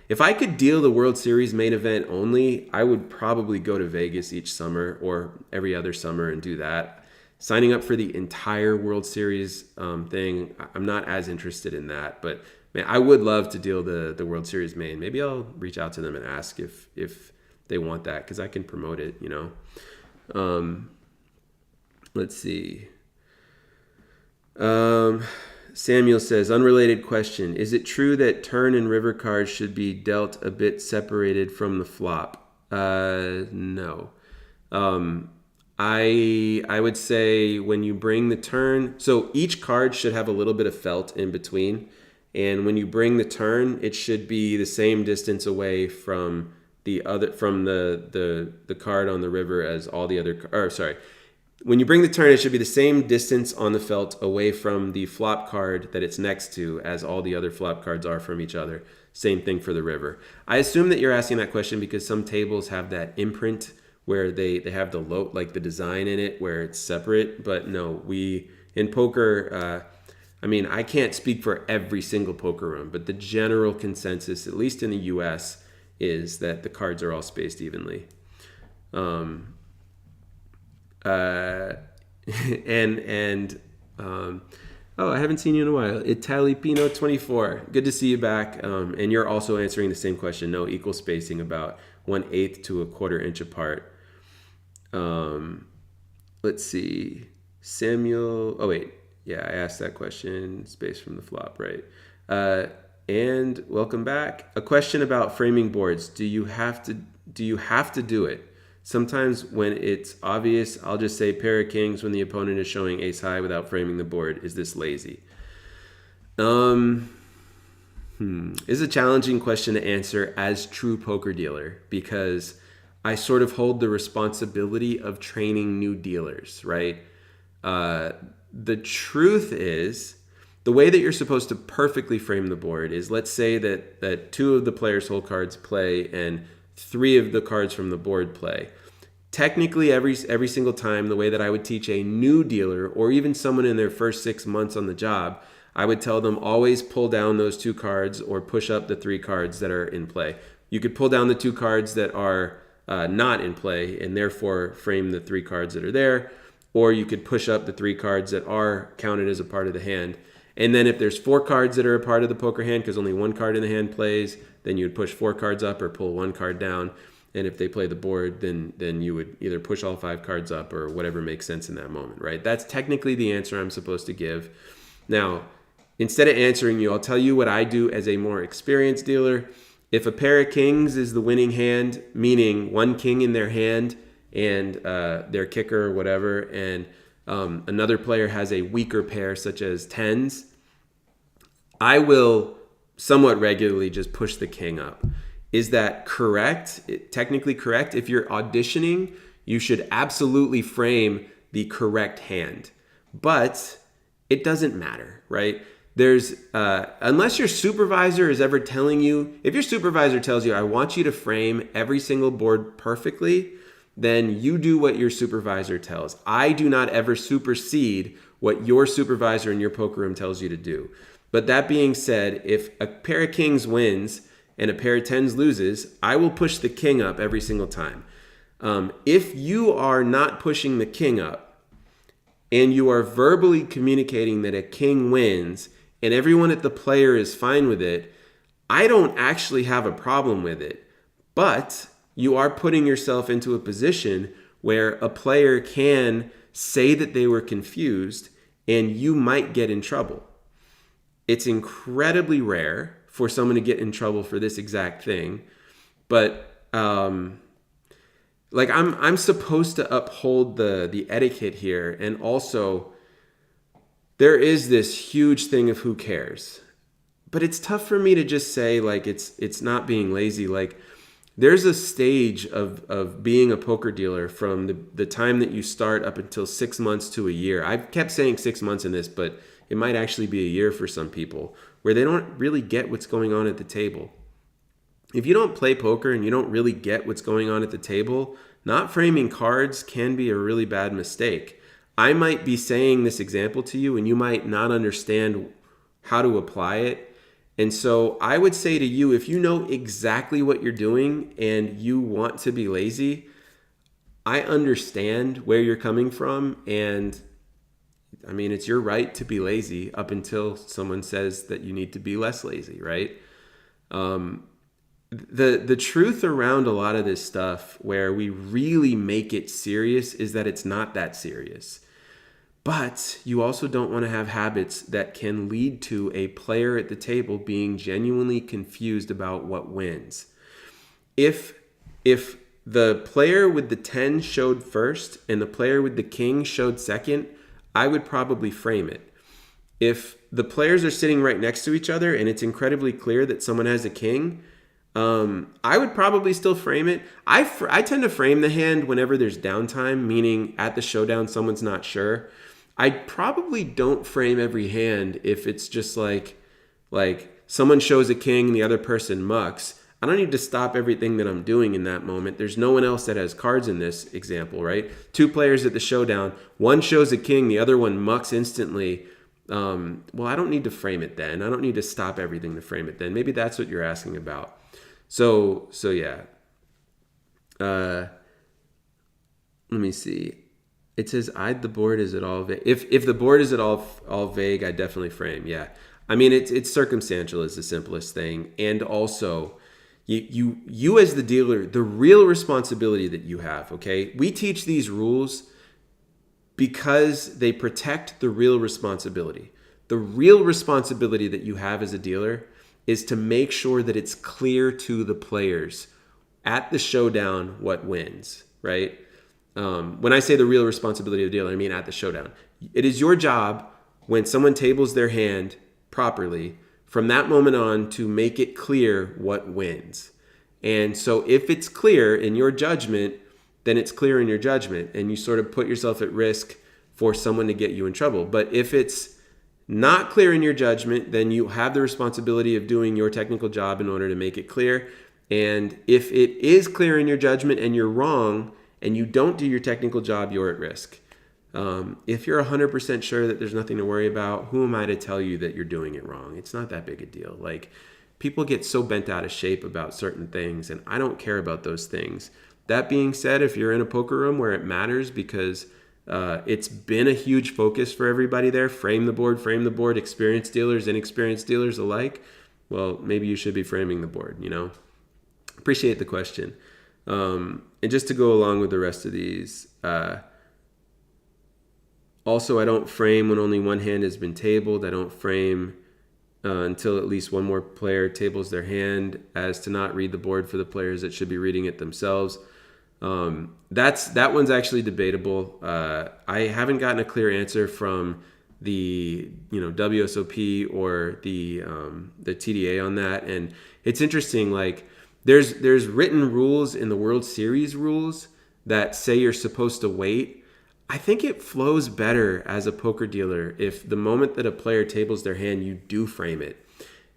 If I could deal the World Series main event only, I would probably go to Vegas each summer or every other summer and do that. Signing up for the entire World Series thing, I'm not as interested in that. But man, I would love to deal the World Series main. Maybe I'll reach out to them and ask if they want that, because I can promote it, you know. Let's see. Samuel says, unrelated question. Is it true that turn and river cards should be dealt a bit separated from the flop? No. I would say when you bring the turn, so each card should have a little bit of felt in between. And when you bring the turn, it should be the same distance away from the card on the river as all the other, or sorry. When you bring the turn, it should be the same distance on the felt away from the flop card that it's next to as all the other flop cards are from each other. Same thing for the river. I assume that you're asking that question because some tables have that imprint where they have the like the design in it where it's separate. But no, we in poker, I can't speak for every single poker room, but the general consensus, at least in the US, is that the cards are all spaced evenly. I haven't seen you in a while. Italipino24, good to see you back. And you're also answering the same question. No, equal spacing, about 1/8 to a 1/4 inch apart. Let's see. Samuel. Oh wait, yeah, I asked that question. Space from the flop, right? And welcome back. A question about framing boards. Do you have to do it? Sometimes when it's obvious, I'll just say pair of kings when the opponent is showing ace high without framing the board. Is this lazy? Is a challenging question to answer as true poker dealer, because I sort of hold the responsibility of training new dealers, right? The truth is, the way that you're supposed to perfectly frame the board is, let's say that 2 of the players' hole cards play and 3 of the cards from the board play. Technically, every single time, the way that I would teach a new dealer or even someone in their first 6 months on the job, I would tell them always pull down those 2 cards or push up the 3 cards that are in play. You could pull down the 2 cards that are not in play and therefore frame the 3 cards that are there, or you could push up the 3 cards that are counted as a part of the hand. And then if there's 4 cards that are a part of the poker hand because only 1 card in the hand plays, then you would push 4 cards up or pull 1 card down. And if they play the board, then you would either push all 5 cards up or whatever makes sense in that moment, right? That's technically the answer I'm supposed to give. Now, instead of answering you, I'll tell you what I do as a more experienced dealer. If a pair of kings is the winning hand, meaning 1 king in their hand and their kicker or whatever, and another player has a weaker pair such as 10s, I will somewhat regularly just push the king up. Is that correct? Technically correct? If you're auditioning, you should absolutely frame the correct hand. But it doesn't matter, right? There's unless your supervisor is ever telling you, if your supervisor tells you, I want you to frame every single board perfectly, then you do what your supervisor tells. I do not ever supersede what your supervisor in your poker room tells you to do. But that being said, if a pair of kings wins and a pair of 10s loses, I will push the king up every single time. If you are not pushing the king up and you are verbally communicating that a king wins and everyone at the player is fine with it, I don't actually have a problem with it. But you are putting yourself into a position where a player can say that they were confused and you might get in trouble. It's incredibly rare for someone to get in trouble for this exact thing, but I'm supposed to uphold the etiquette here, and also there is this huge thing of who cares. But it's tough for me to just say like it's not being lazy. Like, there's a stage of being a poker dealer from the time that you start up until 6 months to a year. I've kept saying 6 months in this, but it might actually be a year for some people, where they don't really get what's going on at the table. If you don't play poker and you don't really get what's going on at the table, not framing cards can be a really bad mistake. I might be saying this example to you and you might not understand how to apply it. And so I would say to you, if you know exactly what you're doing and you want to be lazy, I understand where you're coming from. And I mean, it's your right to be lazy up until someone says that you need to be less lazy, right? The truth around a lot of this stuff where we really make it serious is that it's not that serious. But you also don't want to have habits that can lead to a player at the table being genuinely confused about what wins. If the player with the 10 showed first and the player with the king showed second, I would probably frame it. If the players are sitting right next to each other and it's incredibly clear that someone has a king, I would probably still frame it. I tend to frame the hand whenever there's downtime, meaning at the showdown someone's not sure. I probably don't frame every hand if it's just like someone shows a king and the other person mucks. I don't need to stop everything that I'm doing in that moment. There's no one else that has cards in this example, right? Two players at the showdown. One shows a king, the other one mucks instantly. Well, I don't need to frame it then. I don't need to stop everything to frame it then. Maybe that's what you're asking about. So yeah. Let me see. It says, "Eyed the board. Is it all vague?" If the board is at all vague, I definitely frame. Yeah, I mean it's circumstantial is the simplest thing, and also you as the dealer, the real responsibility that you have. Okay, we teach these rules because they protect the real responsibility. The real responsibility that you have as a dealer is to make sure that it's clear to the players at the showdown what wins, right? When I say the real responsibility of the dealer, I mean at the showdown. It is your job when someone tables their hand properly from that moment on to make it clear what wins. And so if it's clear in your judgment, then it's clear in your judgment and you sort of put yourself at risk for someone to get you in trouble. But if it's not clear in your judgment, then you have the responsibility of doing your technical job in order to make it clear. And if it is clear in your judgment and you're wrong, and you don't do your technical job, you're at risk. If you're 100% sure that there's nothing to worry about, who am I to tell you that you're doing it wrong? It's not that big a deal. Like, people get so bent out of shape about certain things, and I don't care about those things. That being said, if you're in a poker room where it matters because it's been a huge focus for everybody there, frame the board, experienced dealers, inexperienced dealers alike, well, maybe you should be framing the board, you know? Appreciate the question. And just to go along with the rest of these, also, I don't frame when only one hand has been tabled. I don't frame until at least one more player tables their hand, as to not read the board for the players that should be reading it themselves. That one's actually debatable. I haven't gotten a clear answer from the WSOP or the TDA on that, and it's interesting. Like, there's written rules in the World Series rules that say you're supposed to wait. I think it flows better as a poker dealer if the moment that a player tables their hand, you do frame it.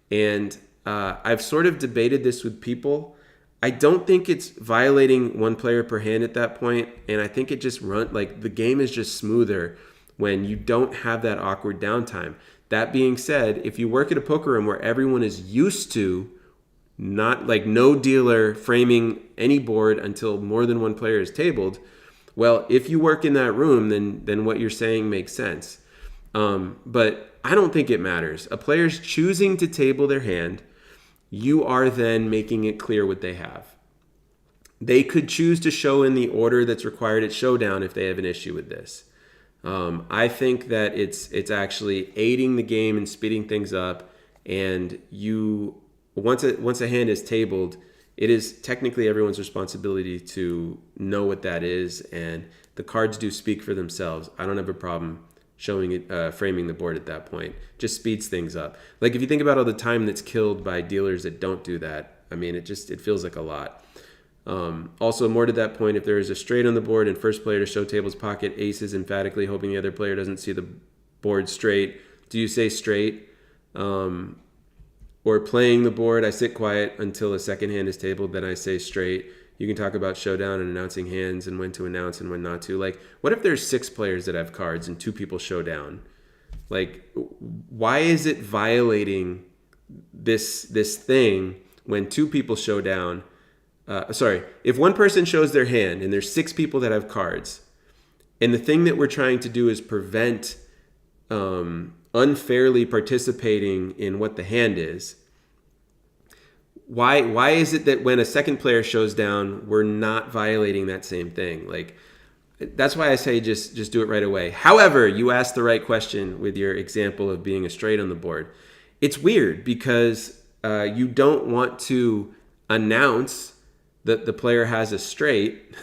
And I've sort of debated this with people. I don't think it's violating one player per hand at that point, and I think it just the game is just smoother when you don't have that awkward downtime. That being said, if you work at a poker room where everyone is used to not like no dealer framing any board until more than one player is tabled, well, if you work in that room, then what you're saying makes sense. But I don't think it matters. A player's choosing to table their hand. You are then making it clear what they have. They could choose to show in the order that's required at showdown if they have an issue with this. I think that it's actually aiding the game and speeding things up. And once a hand is tabled, it is technically everyone's responsibility to know what that is, and the cards do speak for themselves. I don't have a problem showing it, framing the board at that point. Just speeds things up. Like, if you think about all the time that's killed by dealers that don't do that, I mean, it feels like a lot. Also, more to that point, if there is a straight on the board and first player to show table's pocket aces emphatically, hoping the other player doesn't see the board straight, do you say straight? Or playing the board, I sit quiet until a second hand is tabled, then I say straight. You can talk about showdown and announcing hands and when to announce and when not to. Like, what if there's 6 players that have cards and 2 people show down? Like, why is it violating this thing when two people show down. If one person shows their hand and there's 6 people that have cards, and the thing that we're trying to do is prevent unfairly participating in what the hand is. Why is it that when a second player shows down, we're not violating that same thing? Like, that's why I say just do it right away. However, you asked the right question with your example of being a straight on the board. It's weird because you don't want to announce that the player has a straight.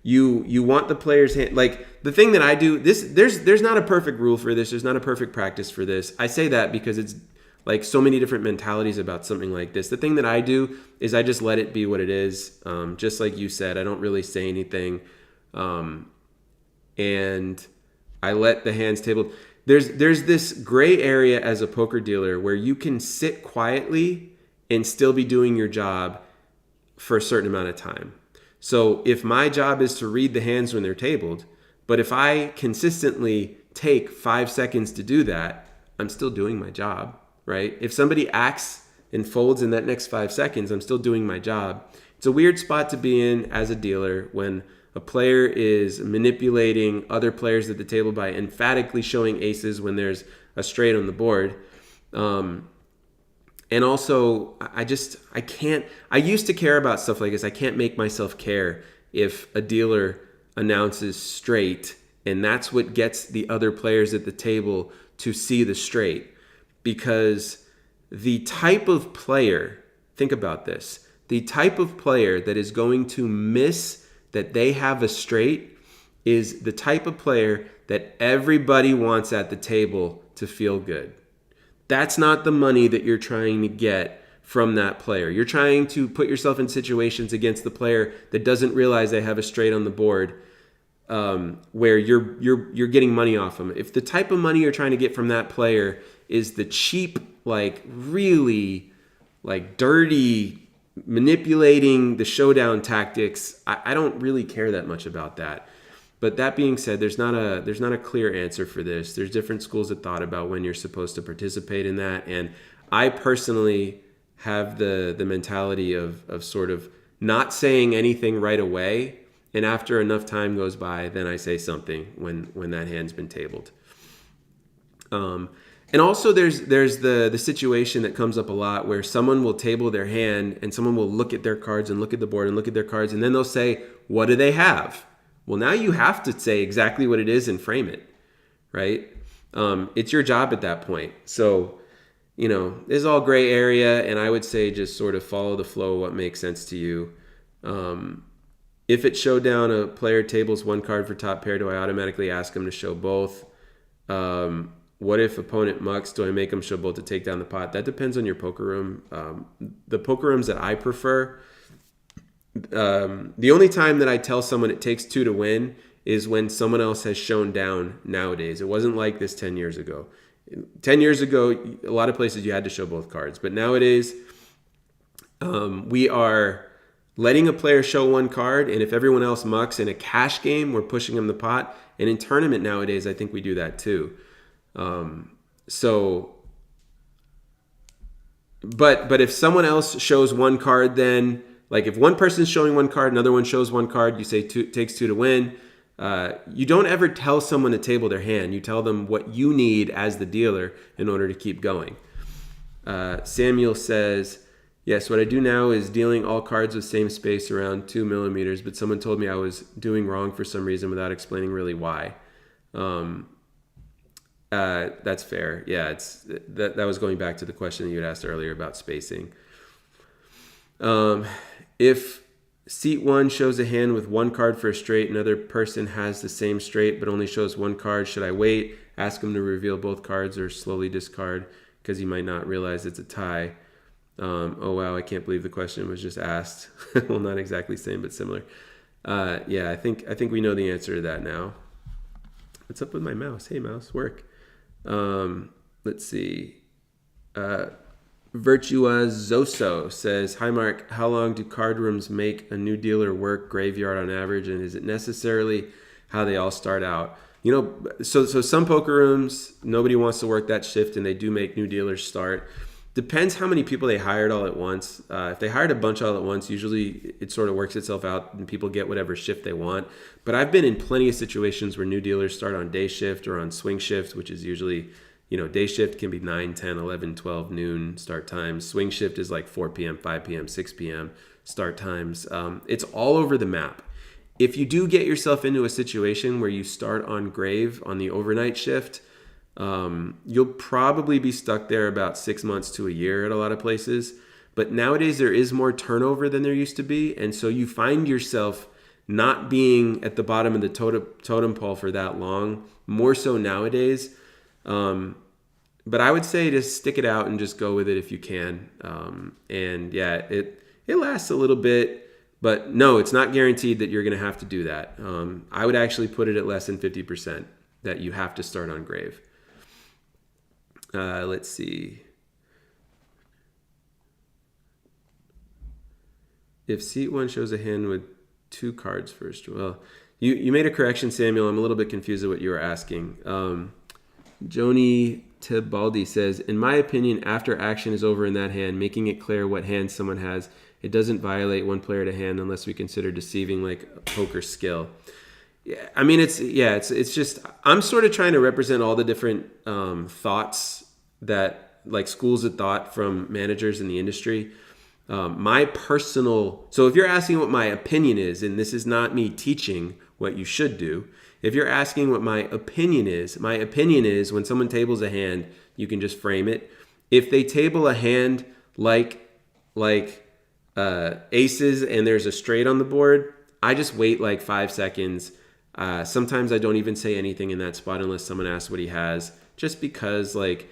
You want the player's hand. Like, the thing that I do, there's not a perfect rule for this. There's not a perfect practice for this. I say that because it's like so many different mentalities about something like this. The thing that I do is I just let it be what it is. Just like you said, I don't really say anything. And I let the hands table. There's this gray area as a poker dealer where you can sit quietly and still be doing your job for a certain amount of time. So if my job is to read the hands when they're tabled, but if I consistently take 5 seconds to do that, I'm still doing my job, right? If somebody acts and folds in that next 5 seconds, I'm still doing my job. It's a weird spot to be in as a dealer when a player is manipulating other players at the table by emphatically showing aces when there's a straight on the board. And also, I used to care about stuff like this. I can't make myself care if a dealer announces straight, and that's what gets the other players at the table to see the straight. Because the type of player, think about this, the type of player that is going to miss that they have a straight is the type of player that everybody wants at the table to feel good. That's not the money that you're trying to get from that player. You're trying to put yourself in situations against the player that doesn't realize they have a straight on the board, where you're getting money off them. If the type of money you're trying to get from that player is the cheap, like really like dirty, manipulating the showdown tactics, I don't really care that much about that. But that being said, there's not a clear answer for this. There's different schools of thought about when you're supposed to participate in that. And I personally have the mentality of sort of not saying anything right away. And after enough time goes by, then I say something when that hand's been tabled. And also there's the situation that comes up a lot where someone will table their hand and someone will look at their cards and look at the board and look at their cards. And then they'll say, what do they have? Well, now you have to say exactly what it is and frame it, right? It's your job at that point. So, this is all gray area, and I would say just sort of follow the flow of what makes sense to you. If it showed down a player tables one card for top pair, do I automatically ask him to show both? What if opponent mucks? Do I make him show both to take down the pot? That depends on your poker room. The poker rooms that I prefer, the only time that I tell someone it takes 2 to win is when someone else has shown down nowadays. It wasn't like this 10 years ago. 10 years ago, a lot of places you had to show both cards. But nowadays, we are letting a player show one card, and if everyone else mucks in a cash game, we're pushing them the pot. And in tournament nowadays, I think we do that too. But if someone else shows one card, then like if one person's showing one card, another one shows one card, you say takes 2 to win. You don't ever tell someone to table their hand. You tell them what you need as the dealer in order to keep going. Samuel says, yes, what I do now is dealing all cards with same space around 2 millimeters, but someone told me I was doing wrong for some reason without explaining really why. That's fair. Yeah, that was going back to the question that you had asked earlier about spacing. If seat 1 shows a hand with one card for a straight, another person has the same straight but only shows one card, should I wait, ask him to reveal both cards, or slowly discard because he might not realize it's a tie? Oh wow, I can't believe the question was just asked. Well, not exactly same but similar. Yeah, I think we know the answer to that now. What's up with my mouse? Hey mouse, work. Let's see. Virtuoso says, hi Mark, how long do card rooms make a new dealer work graveyard on average, and is it necessarily how they all start out? So some poker rooms, nobody wants to work that shift, and they do make new dealers start. Depends how many people they hired all at once. If they hired a bunch all at once, usually it sort of works itself out and people get whatever shift they want. But I've been in plenty of situations where new dealers start on day shift or on swing shift, which is usually, day shift can be 9, 10, 11, 12 noon start times. Swing shift is like 4 p.m., 5 p.m., 6 p.m. start times. It's all over the map. If you do get yourself into a situation where you start on grave on the overnight shift, you'll probably be stuck there about 6 months to a year at a lot of places. But nowadays there is more turnover than there used to be. And so you find yourself not being at the bottom of the totem pole for that long, more so nowadays. But I would say just stick it out and just go with it if you can. And yeah, it lasts a little bit. But no, it's not guaranteed that you're going to have to do that. I would actually put it at less than 50% that you have to start on grave. Let's see. If seat 1 shows a hand with 2 cards first, well, you made a correction, Samuel. I'm a little bit confused at what you were asking. Joni Tibaldi says, in my opinion, after action is over in that hand, making it clear what hand someone has, it doesn't violate one player to hand unless we consider deceiving like a poker skill. Yeah, I mean, it's just, I'm sort of trying to represent all the different thoughts that, like, schools of thought from managers in the industry. So if you're asking what my opinion is, and this is not me teaching what you should do, if you're asking what my opinion is when someone tables a hand, you can just frame it. If they table a hand like aces and there's a straight on the board, I just wait like 5 seconds. Sometimes I don't even say anything in that spot unless someone asks what he has, just because, like,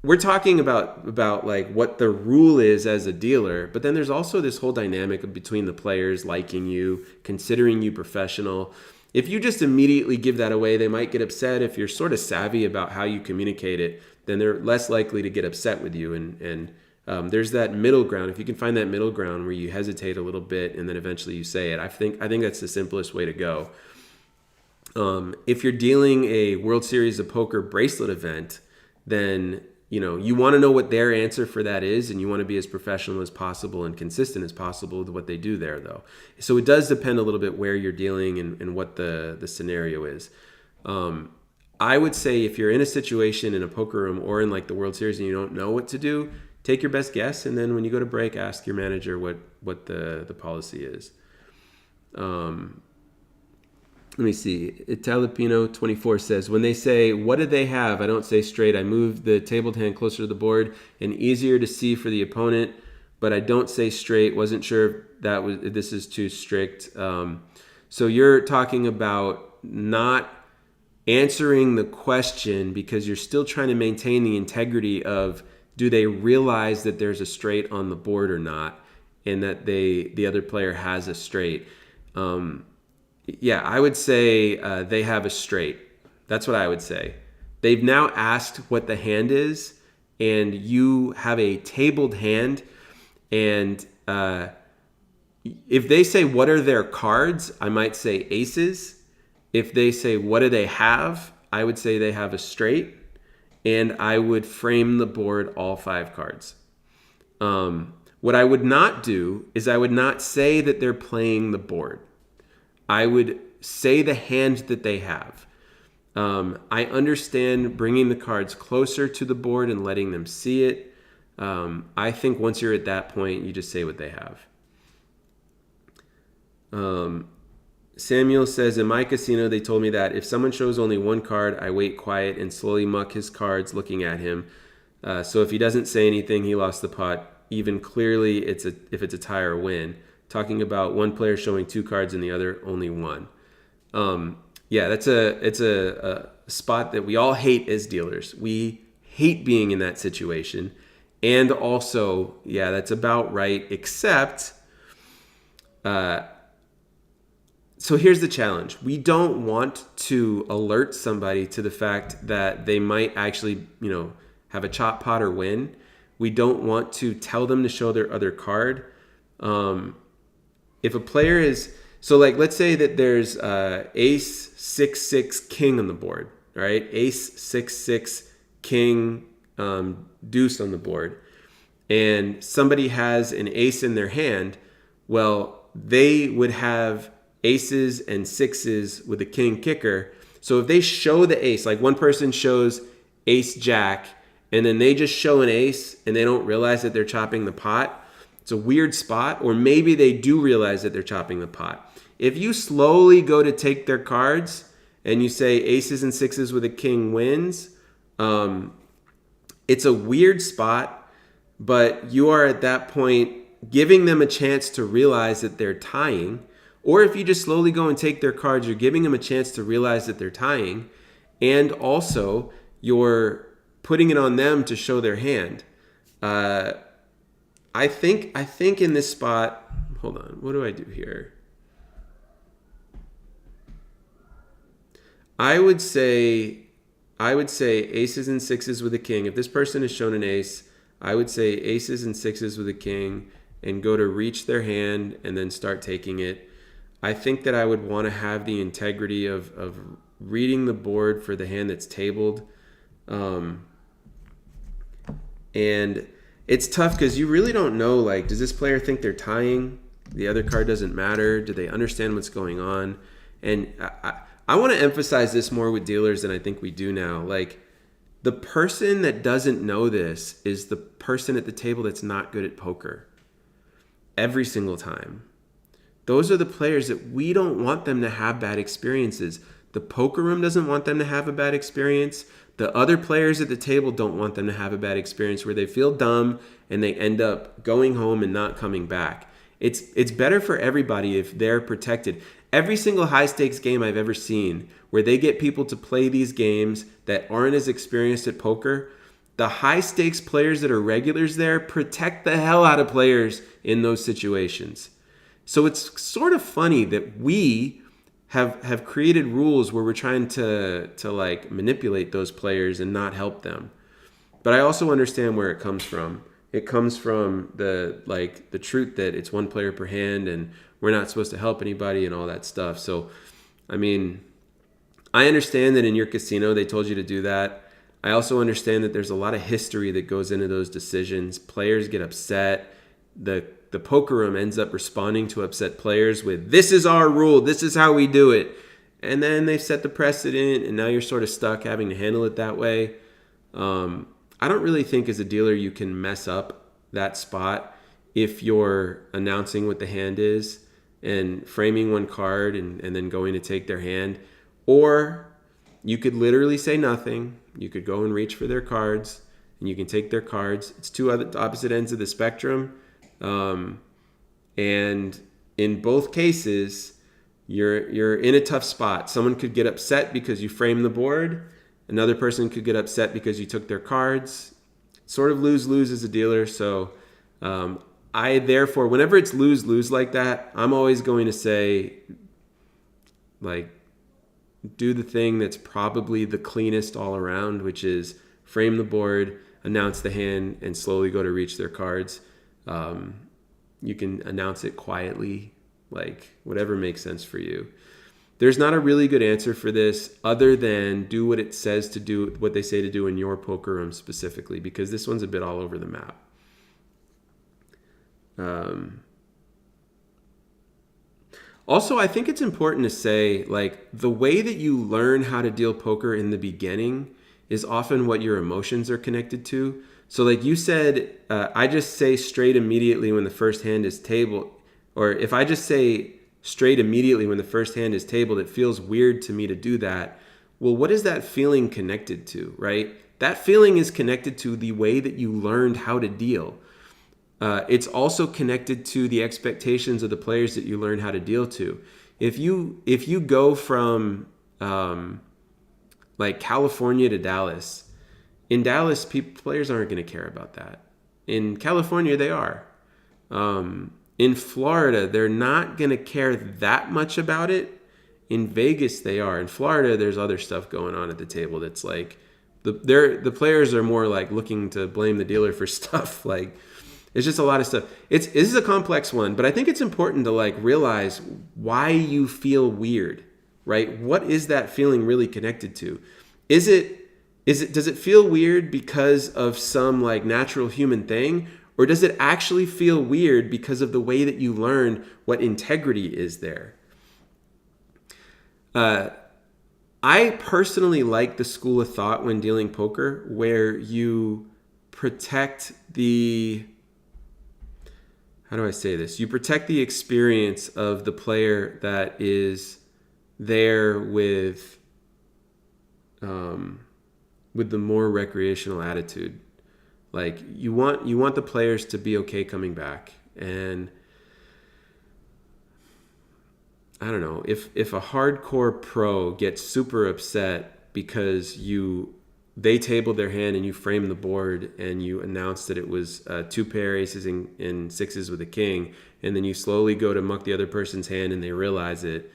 we're talking about like what the rule is as a dealer, but then there's also this whole dynamic between the players liking you, considering you professional. If you just immediately give that away, they might get upset. If you're sort of savvy about how you communicate it, then they're less likely to get upset with you. And there's that middle ground. If you can find that middle ground where you hesitate a little bit and then eventually you say it, I think that's the simplest way to go. If you're dealing a World Series of Poker bracelet event, then you want to know what their answer for that is, and you want to be as professional as possible and consistent as possible with what they do there, though. So it does depend a little bit where you're dealing and what the scenario is. I would say if you're in a situation in a poker room or in like the World Series and you don't know what to do, take your best guess, and then when you go to break, ask your manager what the policy is. Let me see. Italipino24 says, when they say, what did they have? I don't say straight. I move the tabled hand closer to the board and easier to see for the opponent, but I don't say straight. Wasn't sure if this is too strict. So you're talking about not answering the question because you're still trying to maintain the integrity of, do they realize that there's a straight on the board or not, and that the other player has a straight. Yeah, I would say they have a straight. That's what I would say. They've now asked what the hand is, and you have a tabled hand. And if they say, what are their cards? I might say aces. If they say, what do they have? I would say they have a straight. And I would frame the board all 5 cards. What I would not do is I would not say that they're playing the board. I would say the hand that they have. I understand bringing the cards closer to the board and letting them see it. I think once you're at that point, you just say what they have. Samuel says, in my casino, they told me that if someone shows only 1 card, I wait quiet and slowly muck his cards looking at him. So if he doesn't say anything, he lost the pot. Even clearly, if it's a tie or win. Talking about one player showing 2 cards and the other only 1. Yeah, it's a spot that we all hate as dealers. We hate being in that situation. And also, yeah, that's about right, except, so here's the challenge. We don't want to alert somebody to the fact that they might actually, have a chop pot or win. We don't want to tell them to show their other card. If a player is, so like, let's say that there's ace 6-6 king on the board, all right? Ace 6-6 king deuce on the board, and somebody has an ace in their hand, well, they would have aces and sixes with a king kicker. So if they show the ace, like one person shows ace jack, and then they just show an ace and they don't realize that they're chopping the pot, it's a weird spot. Or maybe they do realize that they're chopping the pot. If you slowly go to take their cards and you say aces and sixes with a king wins, it's a weird spot, but you are at that point giving them a chance to realize that they're tying. Or if you just slowly go and take their cards, you're giving them a chance to realize that they're tying. And also, you're putting it on them to show their hand. I think in this spot, hold on, what do I do here? I would say aces and sixes with a king. If this person is shown an ace, I would say aces and sixes with a king and go to reach their hand and then start taking it. I think that I would want to have the integrity of reading the board for the hand that's tabled. And it's tough because you really don't know, like, does this player think they're tying? The other card doesn't matter. Do they understand what's going on? And I want to emphasize this more with dealers than I think we do now. Like, the person that doesn't know this is the person at the table that's not good at poker. Every single time. Those are the players that we don't want them to have bad experiences. The poker room doesn't want them to have a bad experience. The other players at the table don't want them to have a bad experience where they feel dumb and they end up going home and not coming back. It's better for everybody if they're protected. Every single high stakes game I've ever seen where they get people to play these games that aren't as experienced at poker, the high stakes players that are regulars there protect the hell out of players in those situations. So it's sort of funny that we have created rules where we're trying to like manipulate those players and not help them. But I also understand where it comes from. It comes from the truth that it's one player per hand and we're not supposed to help anybody and all that stuff. So, I mean, I understand that in your casino they told you to do that. I also understand that there's a lot of history that goes into those decisions. Players get upset. The poker room ends up responding to upset players with, this is our rule, this is how we do it. And then they've set the precedent, and now you're sort of stuck having to handle it that way. I don't really think as a dealer you can mess up that spot if you're announcing what the hand is and framing one card and then going to take their hand. Or you could literally say nothing. You could go and reach for their cards, and you can take their cards. It's two opposite ends of the spectrum. And in both cases, you're in a tough spot. Someone could get upset because you framed the board. Another person could get upset because you took their cards. Sort of lose-lose as a dealer. So I therefore, whenever it's lose-lose like that, I'm always going to say, like, do the thing that's probably the cleanest all around, which is frame the board, announce the hand, and slowly go to reach their cards. You can announce it quietly, like whatever makes sense for you. There's not a really good answer for this other than do what it says to do, what they say to do in your poker room specifically, because this one's a bit all over the map. Also, I think it's important to say, like, the way that you learn how to deal poker in the beginning is often what your emotions are connected to. So like you said, I just say straight immediately when the first hand is tabled. Or if I just say straight immediately when the first hand is tabled, it feels weird to me to do that. Well, what is that feeling connected to, right? That feeling is connected to the way that you learned how to deal. It's also connected to the expectations of the players that you learn how to deal to. If you go from like California to Dallas, in Dallas, players aren't going to care about that. In California, they are. In Florida, they're not going to care that much about it. In Vegas, they are. In Florida, there's other stuff going on at the table that's like, the players are more like looking to blame the dealer for stuff. Like, it's just a lot of stuff. This is a complex one, but I think it's important to like realize why you feel weird, right? What is that feeling really connected to? Is it does it feel weird because of some like natural human thing, or does it actually feel weird because of the way that you learn what integrity is there? I personally like the school of thought when dealing poker where you protect the, how do I say this? You protect the experience of the player that is there with the more recreational attitude. Like you want the players to be okay coming back. And I don't know, if a hardcore pro gets super upset because they tabled their hand and you framed the board and you announced that it was two pair aces and sixes with a king, and then you slowly go to muck the other person's hand and they realize it,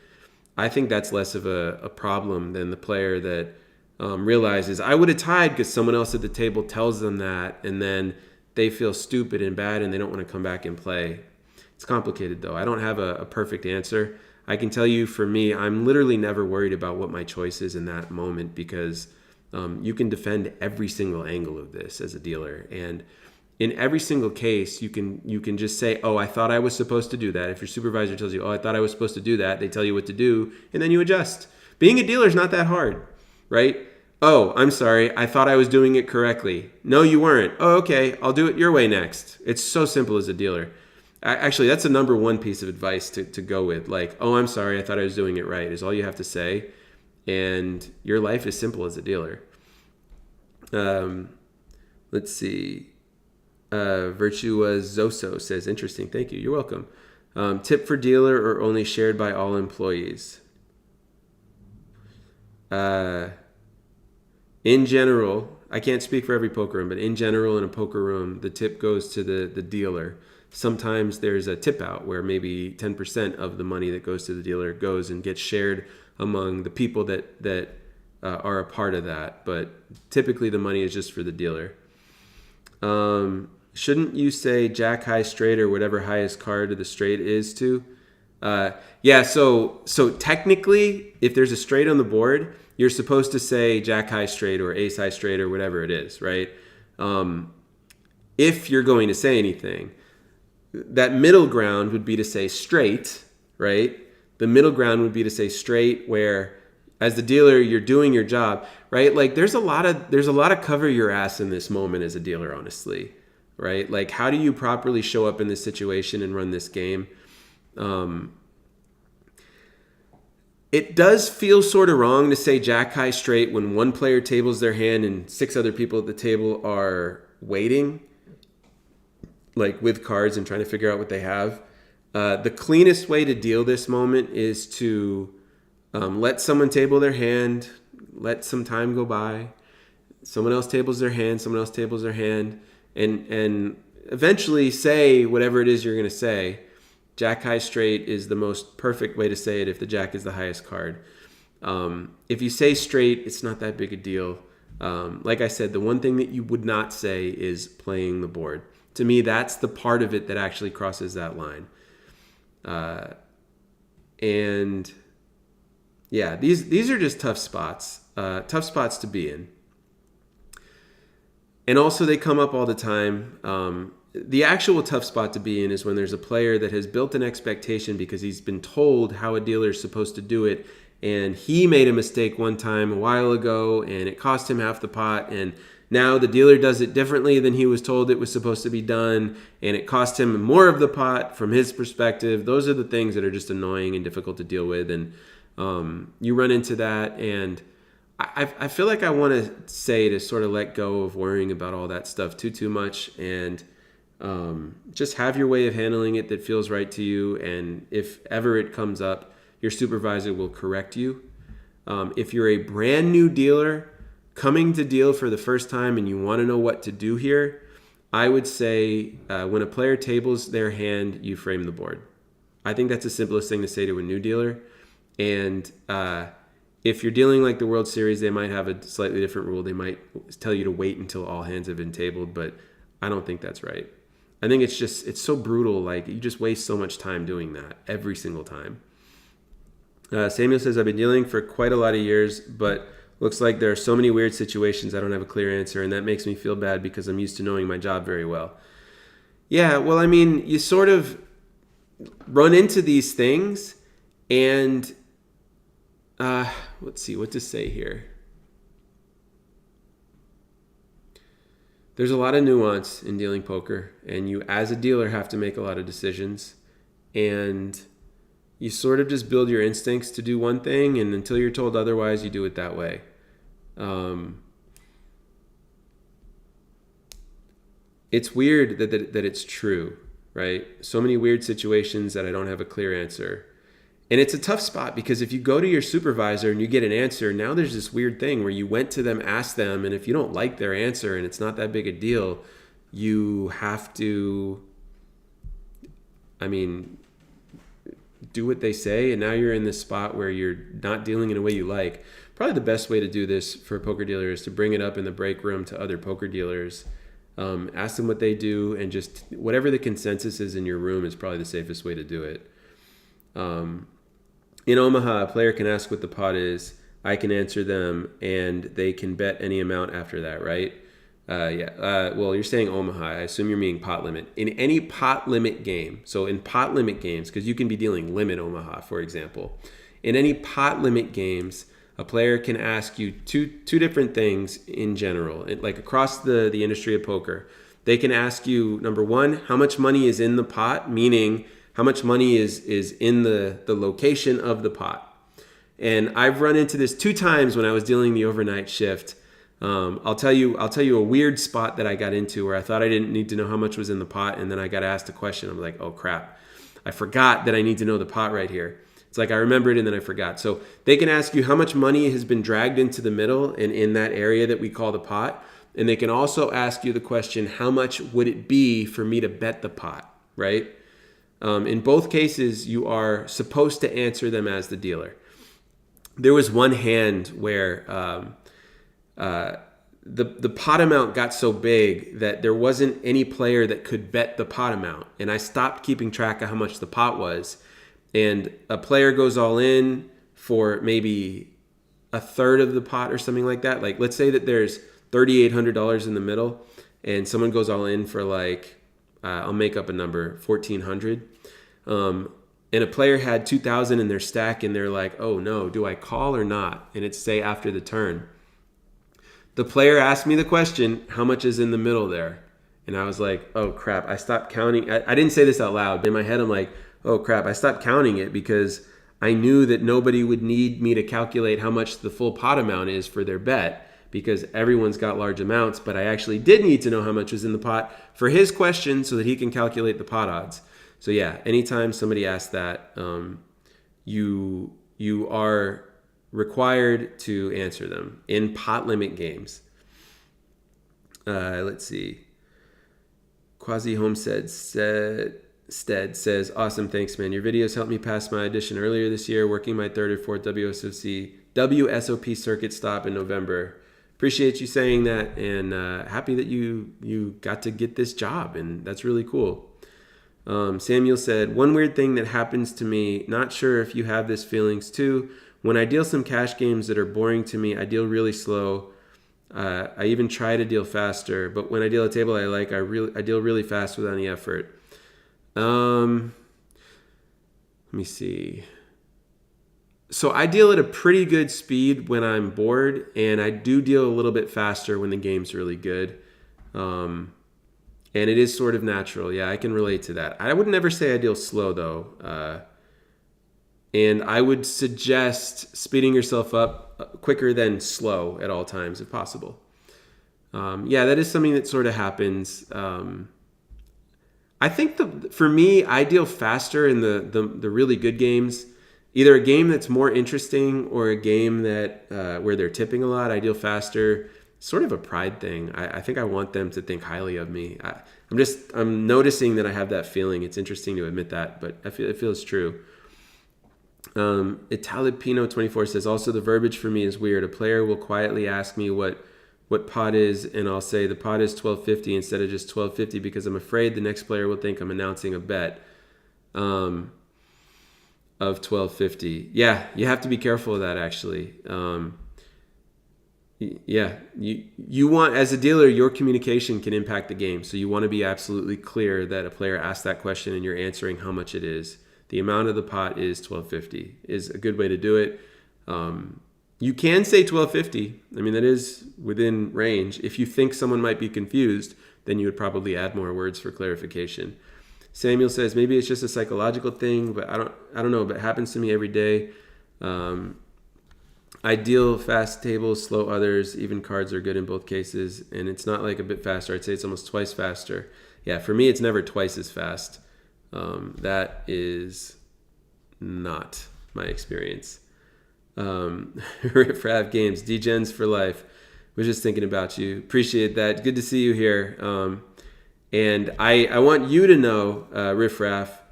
I think that's less of a problem than the player that realizes I would have tied because someone else at the table tells them that, and then they feel stupid and bad and they don't want to come back and play. It's complicated though. I don't have a perfect answer. I can tell you for me, I'm literally never worried about what my choice is in that moment because you can defend every single angle of this as a dealer. And in every single case, you can just say, oh, I thought I was supposed to do that. If your supervisor tells you, oh, I thought I was supposed to do that, they tell you what to do, and then you adjust. Being a dealer is not that hard, right? Oh, I'm sorry. I thought I was doing it correctly. No, you weren't. Oh, okay. I'll do it your way next. It's so simple as a dealer. Actually, that's the number one piece of advice to go with. Like, oh, I'm sorry. I thought I was doing it right is all you have to say. And your life is simple as a dealer. Let's see. Virtua Zoso says, interesting. Thank you. You're welcome. Tip for dealer or only shared by all employees? In general, I can't speak for every poker room, but in general, in a poker room, the tip goes to the dealer. Sometimes there's a tip out where maybe 10% of the money that goes to the dealer goes and gets shared among the people that are a part of that. But typically the money is just for the dealer. Shouldn't you say jack high straight or whatever highest card of the straight is to? Yeah, so technically, if there's a straight on the board, you're supposed to say jack high straight or ace high straight or whatever it is, right? If you're going to say anything. That middle ground would be to say straight, right? The middle ground would be to say straight, where as the dealer, you're doing your job, right? Like there's a lot of cover your ass in this moment as a dealer, honestly, right? Like how do you properly show up in this situation and run this game? It does feel sort of wrong to say jack high straight when one player tables their hand and six other people at the table are waiting, like with cards and trying to figure out what they have. The cleanest way to deal this moment is to let someone table their hand, let some time go by, someone else tables their hand, someone else tables their hand, and eventually say whatever it is you're going to say. Jack high straight is the most perfect way to say it if the jack is the highest card. If you say straight, it's not that big a deal. Like I said, the one thing that you would not say is playing the board. To me, that's the part of it that actually crosses that line. And yeah, these are just tough spots to be in. And also they come up all the time. The actual tough spot to be in is when there's a player that has built an expectation because he's been told how a dealer is supposed to do it, and he made a mistake one time a while ago and it cost him half the pot, and now the dealer does it differently than he was told it was supposed to be done, and it cost him more of the pot from his perspective. Those are the things that are just annoying and difficult to deal with, and you run into that, and I feel like I want to say to sort of let go of worrying about all that stuff too much, and just have your way of handling it that feels right to you. And if ever it comes up, your supervisor will correct you. If you're a brand new dealer coming to deal for the first time and you want to know what to do here, I would say when a player tables their hand, you frame the board. I think that's the simplest thing to say to a new dealer. And if you're dealing like the World Series, they might have a slightly different rule. They might tell you to wait until all hands have been tabled, but I don't think that's right. I think it's so brutal. Like you just waste so much time doing that every single time. Samuel says, I've been dealing for quite a lot of years, but Looks like there are so many weird situations I don't have a clear answer, and that makes me feel bad because I'm used to knowing my job very well. Yeah, well, I mean, you sort of run into these things, and let's see what to say here. There's a lot of nuance in dealing poker, and you as a dealer have to make a lot of decisions, and you sort of just build your instincts to do one thing, and until you're told otherwise, you do it that way. It's weird that it's true, right? So many weird situations that I don't have a clear answer. And it's a tough spot because if you go to your supervisor and you get an answer, now there's this weird thing where you went to them, asked them, and if you don't like their answer and it's not that big a deal, you have to, do what they say. And now you're in this spot where you're not dealing in a way you like. Probably the best way to do this for a poker dealer is to bring it up in the break room to other poker dealers. Ask them what they do, and just whatever the consensus is in your room is probably the safest way to do it. In Omaha, a player can ask what the pot is. I can answer them, and they can bet any amount after that, right? Well, you're saying Omaha. I assume you're meaning pot limit. In any pot limit game, so in pot limit games, because you can be dealing limit Omaha, for example. In any pot limit games, a player can ask you two different things in general, like across the industry of poker. They can ask you, number one, how much money is in the pot, meaning how much money is in the location of the pot. And I've run into this 2 times when I was dealing the overnight shift. I'll tell you a weird spot that I got into where I thought I didn't need to know how much was in the pot, and then I got asked a question. I'm like, oh crap, I forgot that I need to know the pot right here. It's like I remembered and then I forgot. So they can ask you how much money has been dragged into the middle and in that area that we call the pot. And they can also ask you the question, how much would it be for me to bet the pot, right? In both cases, you are supposed to answer them as the dealer. There was one hand where the pot amount got so big that there wasn't any player that could bet the pot amount. And I stopped keeping track of how much the pot was. And a player goes all in for maybe a third of the pot or something like that. Like, let's say that there's $3,800 in the middle, and someone goes all in for I'll make up a number, $1,400. And a player had $2,000 in their stack, and they're like, oh no, do I call or not? And it's say after the turn. The player asked me the question, how much is in the middle there? And I was like, oh crap, I stopped counting. I didn't say this out loud, but in my head I'm like, oh crap, I stopped counting it because I knew that nobody would need me to calculate how much the full pot amount is for their bet because everyone's got large amounts, but I actually did need to know how much was in the pot for his question so that he can calculate the pot odds. So yeah, anytime somebody asks that, you are required to answer them in pot limit games. Let's see. Quasi Homestead says, awesome, thanks, man. Your videos helped me pass my audition earlier this year, working my 3rd or 4th WSOP circuit stop in November. Appreciate you saying that, and happy that you got to get this job, and that's really cool. Samuel said, one weird thing that happens to me, not sure if you have this feelings too, when I deal some cash games that are boring to me, I deal really slow. I even try to deal faster, but when I deal a table I deal really fast without any effort. Let me see. So I deal at a pretty good speed when I'm bored, and I do deal a little bit faster when the game's really good. And it is sort of natural. Yeah, I can relate to that. I would never say I deal slow, though. And I would suggest speeding yourself up quicker than slow at all times, if possible. Yeah, that is something that sort of happens. I think for me, I deal faster in the really good games. Either a game that's more interesting or a game that where they're tipping a lot, I deal faster. Sort of a pride thing. I think I want them to think highly of me. I'm noticing that I have that feeling. It's interesting to admit that, but it feels true. Italipino24 says, also the verbiage for me is weird. A player will quietly ask me what pot is, and I'll say the pot is $12.50 instead of just $12.50 because I'm afraid the next player will think I'm announcing a bet of $12.50. Yeah, you have to be careful of that, actually. Yeah, you want, as a dealer, your communication can impact the game. So you want to be absolutely clear that a player asked that question and you're answering how much it is. The amount of the pot is 1250 is a good way to do it. You can say 1250. I mean, that is within range. If you think someone might be confused, then you would probably add more words for clarification. Samuel says maybe it's just a psychological thing, but I don't know. But it happens to me every day. I deal fast tables, slow others. Even cards are good in both cases, and it's not like a bit faster. I'd say it's almost twice faster. Yeah, for me, it's never twice as fast. That is not my experience. Riff Raff Games, Degens for life. Was just thinking about you. Appreciate that. Good to see you here. And I want you to know, Riff Raff,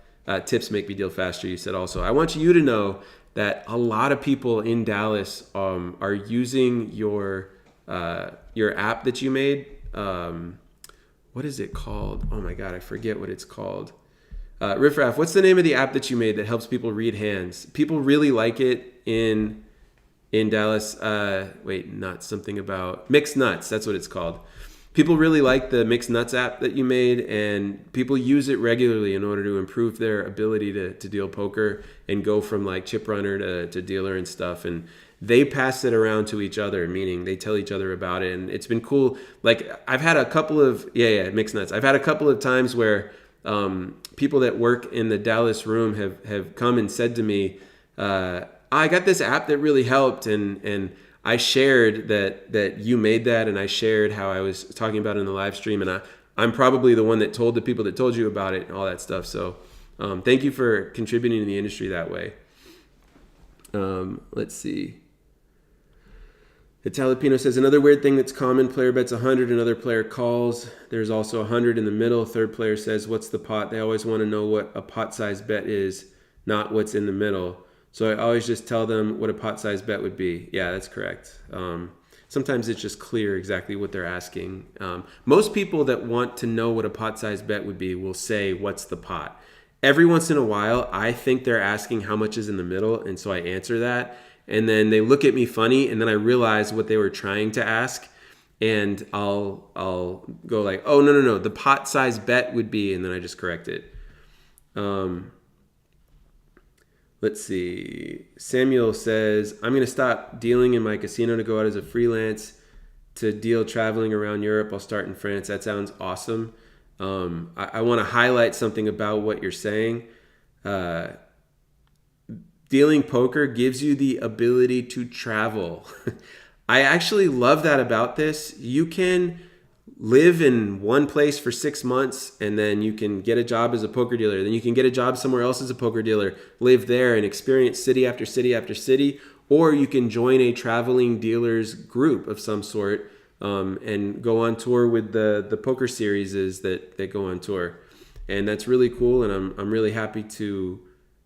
tips make me deal faster. You said also. I want you to know that a lot of people in Dallas are using your app that you made. What is it called? Oh my God, I forget what it's called. Riff Raff, what's the name of the app that you made that helps people read hands? People really like it in Dallas. Something about Mixed Nuts. That's what it's called. People really like the Mixed Nuts app that you made, and people use it regularly in order to improve their ability to deal poker and go from like chip runner to dealer and stuff. And they pass it around to each other, meaning they tell each other about it. And it's been cool. Like I've had a couple of, Mixed Nuts. I've had a couple of times where people that work in the Dallas room have come and said to me, I got this app that really helped, and I shared that you made that, and I shared how I was talking about it in the live stream, and I'm probably the one that told the people that told you about it and all that stuff. So thank you for contributing to the industry that way. Let's see. Italipino says, another weird thing that's common, player bets 100, another player calls. There's also 100 in the middle. Third player says, what's the pot? They always want to know what a pot size bet is, not what's in the middle. So I always just tell them what a pot size bet would be. Yeah, that's correct. Sometimes it's just clear exactly what they're asking. Most people that want to know what a pot size bet would be will say, what's the pot? Every once in a while, I think they're asking how much is in the middle, and so I answer that. And then they look at me funny, and then I realize what they were trying to ask, and I'll go like, oh, no, the pot size bet would be, and then I just correct it. Let's see. Samuel says, I'm going to stop dealing in my casino to go out as a freelance to deal traveling around Europe. I'll start in France. That sounds awesome. I want to highlight something about what you're saying. Dealing poker gives you the ability to travel. I actually love that about this. You can live in one place for 6 months, and then you can get a job as a poker dealer. Then you can get a job somewhere else as a poker dealer, live there and experience city after city after city. Or you can join a traveling dealers group of some sort and go on tour with the poker series that go on tour. And that's really cool, and I'm really happy to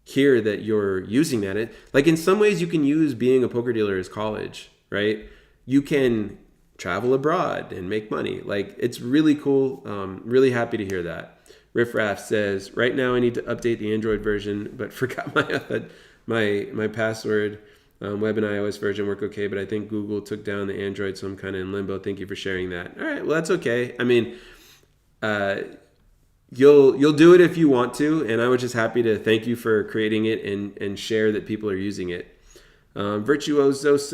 hear that you're using that. Like in some ways you can use being a poker dealer as college, right? You can travel abroad and make money. Like it's really cool. Really happy to hear that. Riff Raff says, right now I need to update the Android version, but forgot my password. Web and iOS version work okay, but I think Google took down the Android, so I'm kind of in limbo. Thank you for sharing that. All right, well that's okay. I mean, you'll do it if you want to, and I was just happy to thank you for creating it and share that people are using it. Virtuoso says,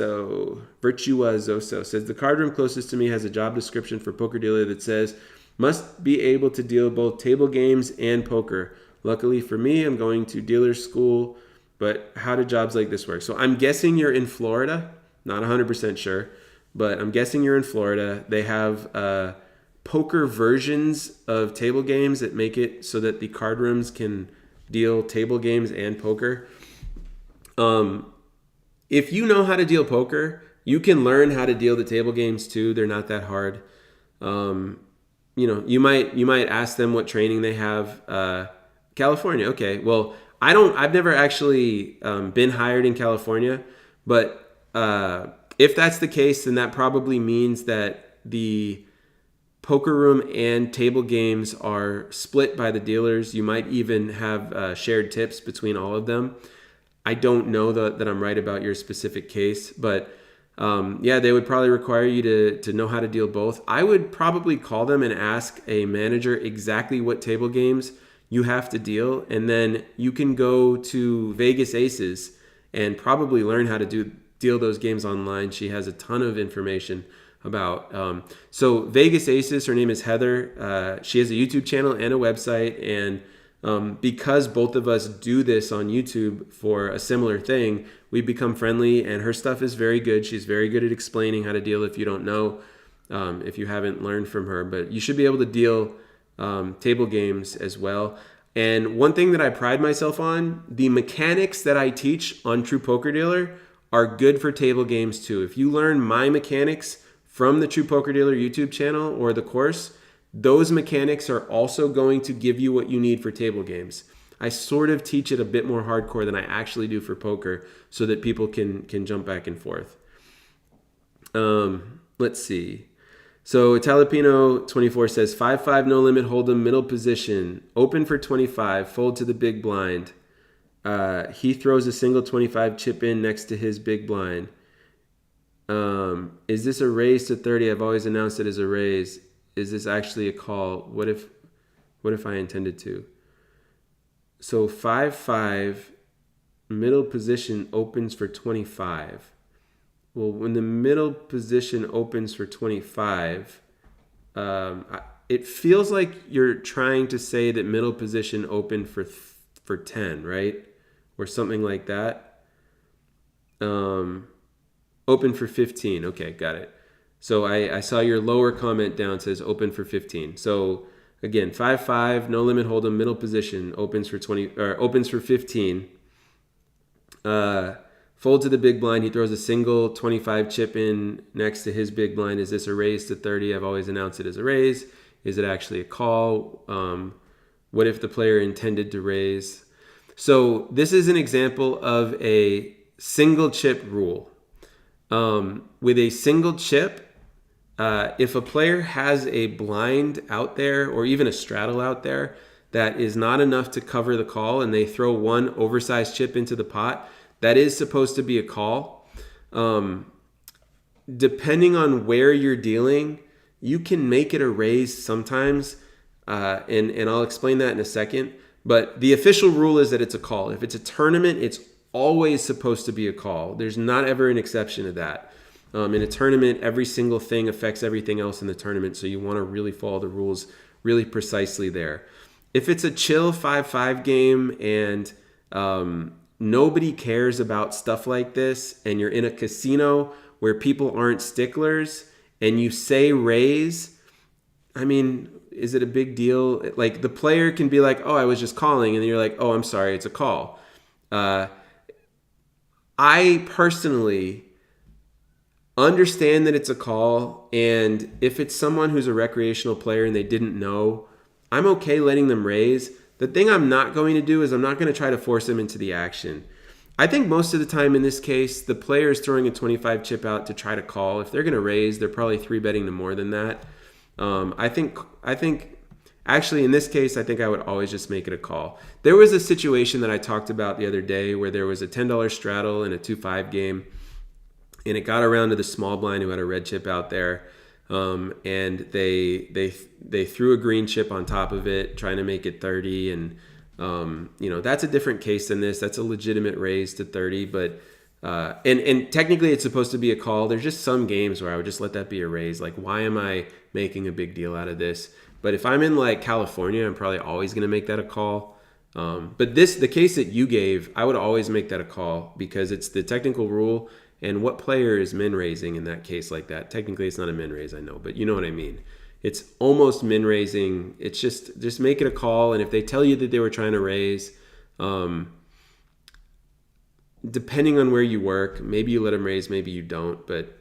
the card room closest to me has a job description for poker dealer that says must be able to deal both table games and poker. Luckily for me, I'm going to dealer school, but how do jobs like this work? So I'm guessing you're in Florida. Not 100% sure, but I'm guessing you're in Florida. They have poker versions of table games that make it so that the card rooms can deal table games and poker. If you know how to deal poker, you can learn how to deal the table games too. They're not that hard. You might ask them what training they have. California, okay. Well, I've never actually been hired in California, but if that's the case, then that probably means that the poker room and table games are split by the dealers. You might even have shared tips between all of them. I don't know that I'm right about your specific case, but Yeah, they would probably require you to know how to deal both. I would probably call them and ask a manager exactly what table games you have to deal, and then you can go to Vegas Aces and probably learn how to deal those games online. She has a ton of information about. So Vegas Aces, her name is Heather. She has a YouTube channel and a website, and because both of us do this on YouTube for a similar thing, we become friendly, and her stuff is very good. She's very good at explaining how to deal if you don't know, if you haven't learned from her. But you should be able to deal table games as well. And one thing that I pride myself on, the mechanics that I teach on True Poker Dealer are good for table games too. If you learn my mechanics from the True Poker Dealer YouTube channel or the course, those mechanics are also going to give you what you need for table games. I sort of teach it a bit more hardcore than I actually do for poker so that people can jump back and forth. Let's see. So Talipino 24 says 5-5 no limit hold'em middle position, open for 25, fold to the big blind. He throws a single 25 chip in next to his big blind. Is this a raise to 30? I've always announced it as a raise. Is this actually a call? What if I intended to? So 5-5 middle position opens for 25. Well, when the middle position opens for 25, it feels like you're trying to say that middle position opened for 10, right? Or something like that. Open for 15. Okay, got it. So I saw your lower comment down says open for 15. So again, 5-5, no limit hold'em, middle position, opens for 20 or opens for 15. Fold to the big blind. He throws a single 25 chip in next to his big blind. Is this a raise to 30? I've always announced it as a raise. Is it actually a call? What if the player intended to raise? So this is an example of a single chip rule. With a single chip, if a player has a blind out there or even a straddle out there that is not enough to cover the call and they throw one oversized chip into the pot, that is supposed to be a call. Depending on where you're dealing, you can make it a raise sometimes, and I'll explain that in a second. But the official rule is that it's a call. If it's a tournament, it's always supposed to be a call. There's not ever an exception to that. In a tournament, every single thing affects everything else in the tournament, so you want to really follow the rules really precisely there. If it's a chill 5-5 game and nobody cares about stuff like this, and you're in a casino where people aren't sticklers, and you say raise, I mean, is it a big deal? Like, the player can be like, oh, I was just calling, and then you're like, oh, I'm sorry, it's a call. I personally understand that it's a call, and if it's someone who's a recreational player and they didn't know, I'm okay letting them raise. The thing I'm not going to do is I'm not going to try to force them into the action. I think most of the time in this case, the player is throwing a 25 chip out to try to call. If they're going to raise, they're probably 3-betting to more than that. I think actually in this case, I think I would always just make it a call. There was a situation that I talked about the other day where there was a $10 straddle in a 2-5 game, and it got around to the small blind who had a red chip out there. And they threw a green chip on top of it, trying to make it 30. And, that's a different case than this. That's a legitimate raise to 30. But, and technically it's supposed to be a call. There's just some games where I would just let that be a raise. Like, why am I making a big deal out of this? But if I'm in like California, I'm probably always going to make that a call. But the case that you gave, I would always make that a call because it's the technical rule. And what player is min raising in that case like that? Technically, it's not a min raise, I know, but you know what I mean. It's almost min raising. It's just make it a call. And if they tell you that they were trying to raise, depending on where you work, maybe you let them raise, maybe you don't. But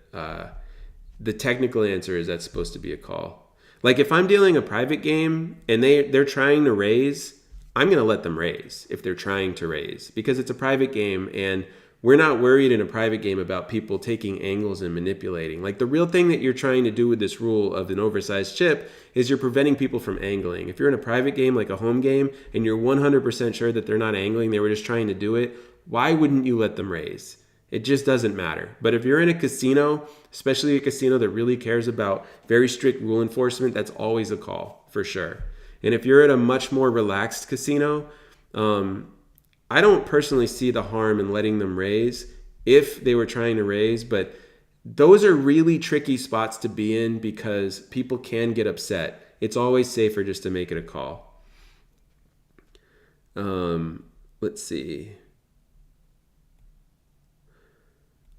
the technical answer is that's supposed to be a call. Like if I'm dealing a private game and they're trying to raise, I'm going to let them raise if they're trying to raise because it's a private game and we're not worried in a private game about people taking angles and manipulating. Like the real thing that you're trying to do with this rule of an oversized chip is you're preventing people from angling. If you're in a private game, like a home game, and you're 100% sure that they're not angling, they were just trying to do it, why wouldn't you let them raise? It just doesn't matter. But if you're in a casino, especially a casino that really cares about very strict rule enforcement, that's always a call for sure. And if you're at a much more relaxed casino, I don't personally see the harm in letting them raise if they were trying to raise, but those are really tricky spots to be in because people can get upset. It's always safer just to make it a call. Let's see.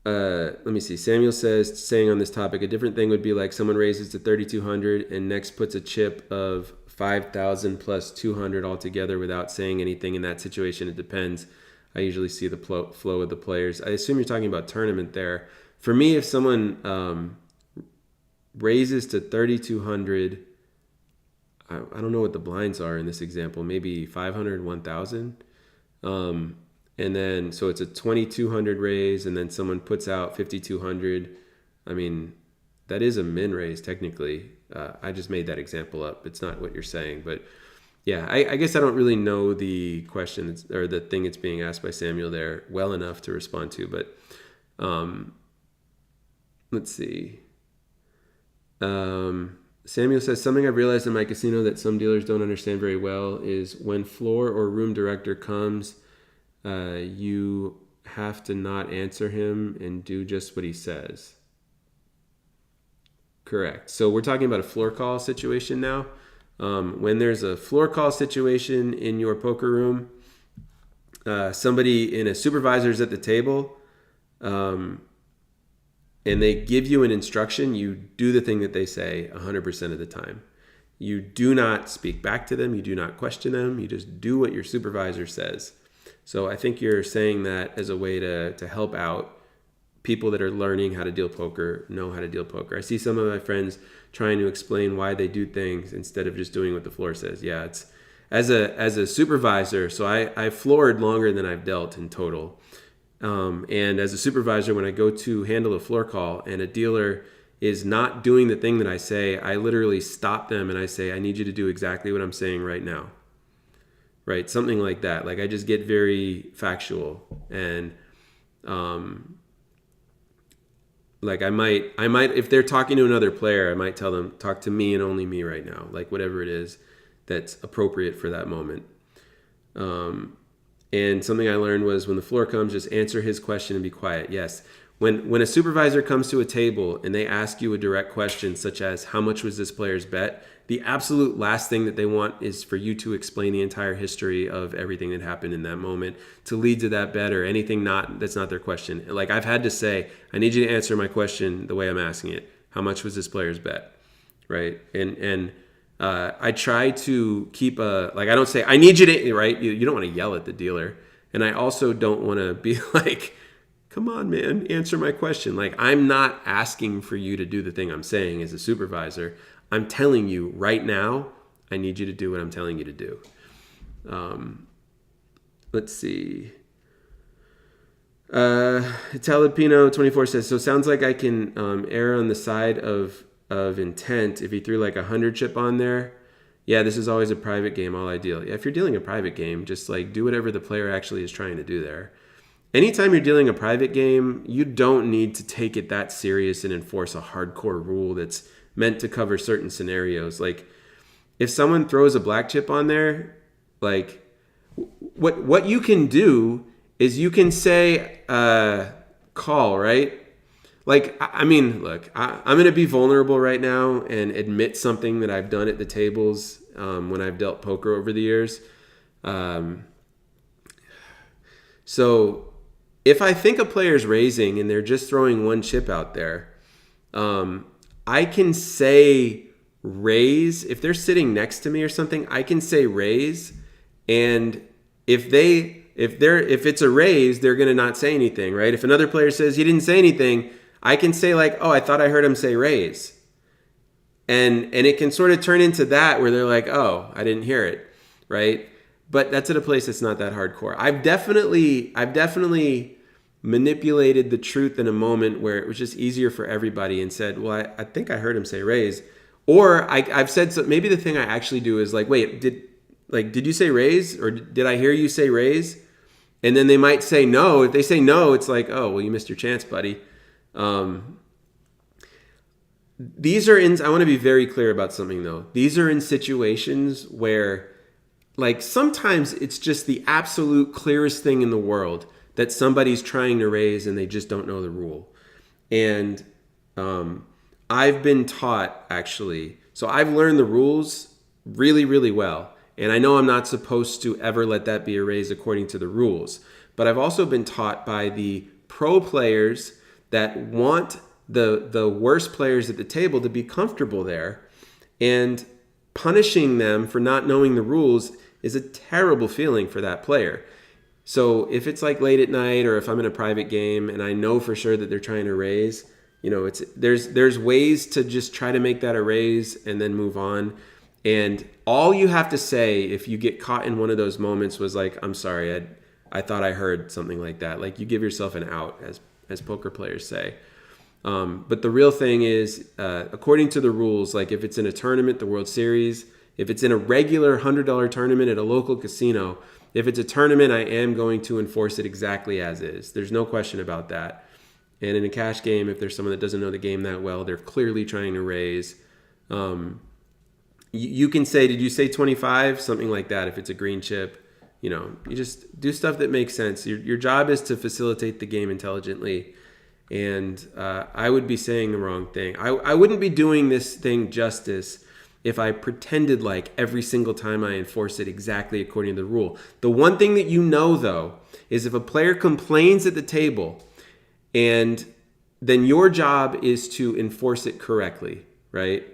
Let me see. Samuel says, saying on this topic, a different thing would be like someone raises to 3,200 and next puts a chip of 5,000 plus 200 altogether without saying anything. In that situation, it depends. I usually see the flow of the players. I assume you're talking about tournament there. For me, if someone raises to 3,200, I don't know what the blinds are in this example, maybe 500, 1,000. And then, so it's a 2,200 raise, and then someone puts out 5,200. I mean, that is a min raise technically. I just made that example up. It's not what you're saying, but yeah, I guess I don't really know the question or the thing it's being asked by Samuel there well enough to respond to, but let's see. Samuel says, something I've realized in my casino that some dealers don't understand very well is when floor or room director comes, you have to not answer him and do just what he says. Correct. So we're talking about a floor call situation now. When there's a floor call situation in your poker room, somebody in a supervisor's at the table, and they give you an instruction, you do the thing that they say 100% of the time. You do not speak back to them. You do not question them. You just do what your supervisor says. So I think you're saying that as a way to help out people that are learning how to deal poker, know how to deal poker. I see some of my friends trying to explain why they do things instead of just doing what the floor says. Yeah, it's as a supervisor, so I floored longer than I've dealt in total. And as a supervisor, when I go to handle a floor call and a dealer is not doing the thing that I say, I literally stop them and I say, I need you to do exactly what I'm saying right now. Right? Something like that. Like I just get very factual and like I might if they're talking to another player, I might tell them, talk to me and only me right now. Like whatever it is that's appropriate for that moment. And something I learned was when the floor comes, just answer his question and be quiet. Yes. When a supervisor comes to a table and they ask you a direct question such as how much was this player's bet, the absolute last thing that they want is for you to explain the entire history of everything that happened in that moment to lead to that bet or anything that's not their question. Like I've had to say, I need you to answer my question the way I'm asking it. How much was this player's bet? Right? And I try to keep I don't say, I need you to, right? You don't want to yell at the dealer. And I also don't want to be like, come on, man, answer my question. Like I'm not asking for you to do the thing I'm saying as a supervisor. I'm telling you right now, I need you to do what I'm telling you to do. Let's see. Talipino 24 says, so sounds like I can err on the side of intent if he threw like 100 chip on there. Yeah, this is always a private game, all ideal. Yeah, if you're dealing a private game, just like do whatever the player actually is trying to do there. Anytime you're dealing a private game, you don't need to take it that serious and enforce a hardcore rule that's meant to cover certain scenarios. Like if someone throws a black chip on there, like what you can do is you can say call, right? Like, I mean, look, I'm going to be vulnerable right now and admit something that I've done at the tables when I've dealt poker over the years. So if I think a player's raising and they're just throwing one chip out there, I can say raise. If they're sitting next to me or something, I can say raise. And if it's a raise, they're going to not say anything, right? If another player says he didn't say anything, I can say like, oh, I thought I heard him say raise. And it can sort of turn into that where they're like, oh, I didn't hear it, right? But that's at a place that's not that hardcore. I've definitely manipulated the truth in a moment where it was just easier for everybody and said, well, I think I heard him say raise. Or I've said, so maybe the thing I actually do is like, wait, did you say raise? Or did I hear you say raise? And then they might say no. If they say no, it's like, oh, well, you missed your chance, buddy. These are in, I want to be very clear about something though. These are in situations where, like, sometimes it's just the absolute clearest thing in the world that somebody's trying to raise and they just don't know the rule. And I've been taught, actually, so I've learned the rules really, really well. And I know I'm not supposed to ever let that be a raise according to the rules. But I've also been taught by the pro players that want the worst players at the table to be comfortable there. And punishing them for not knowing the rules is a terrible feeling for that player. So if it's like late at night, or if I'm in a private game and I know for sure that they're trying to raise, you know, there's ways to just try to make that a raise and then move on. And all you have to say if you get caught in one of those moments was like, I'm sorry, I thought I heard something like that. Like, you give yourself an out, as poker players say. But the real thing is, according to the rules, like if it's in a tournament, the World Series, if it's in a regular $100 tournament at a local casino, if it's a tournament, I am going to enforce it exactly as is. There's no question about that. And in a cash game, if there's someone that doesn't know the game that well, they're clearly trying to raise. You can say, did you say 25? Something like that. If it's a green chip, you know, you just do stuff that makes sense. Your job is to facilitate the game intelligently. And I would be saying the wrong thing. I wouldn't be doing this thing justice if I pretended like every single time I enforce it exactly according to the rule. The one thing that you know, though, is if a player complains at the table, and then your job is to enforce it correctly, right?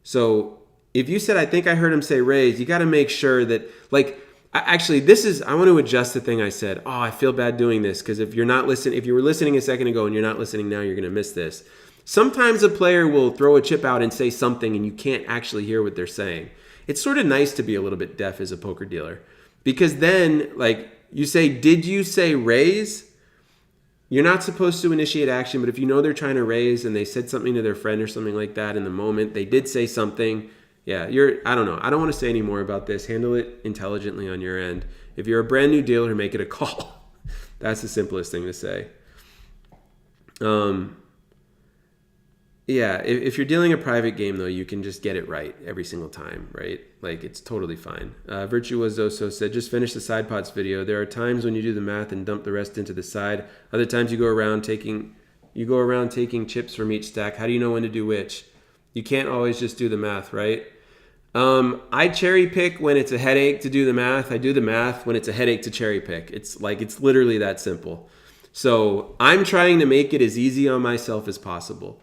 So if you said, I think I heard him say raise, you got to make sure that, like, actually, I want to adjust the thing I said. Oh, I feel bad doing this, because if you were listening a second ago and you're not listening now, you're going to miss this. Sometimes a player will throw a chip out and say something and you can't actually hear what they're saying. It's sort of nice to be a little bit deaf as a poker dealer, because then, like, you say, did you say raise? You're not supposed to initiate action, but if you know they're trying to raise and they said something to their friend or something like that in the moment, they did say something. Yeah, I don't know. I don't want to say any more about this. Handle it intelligently on your end. If you're a brand new dealer, make it a call. That's the simplest thing to say. Yeah, if you're dealing a private game, though, you can just get it right every single time, right? Like, it's totally fine. Virtuoso said, just finish the side pots video. There are times when you do the math and dump the rest into the side. Other times you go around taking chips from each stack. How do you know when to do which? You can't always just do the math, right? I cherry pick when it's a headache to do the math. I do the math when it's a headache to cherry pick. It's literally that simple. So I'm trying to make it as easy on myself as possible.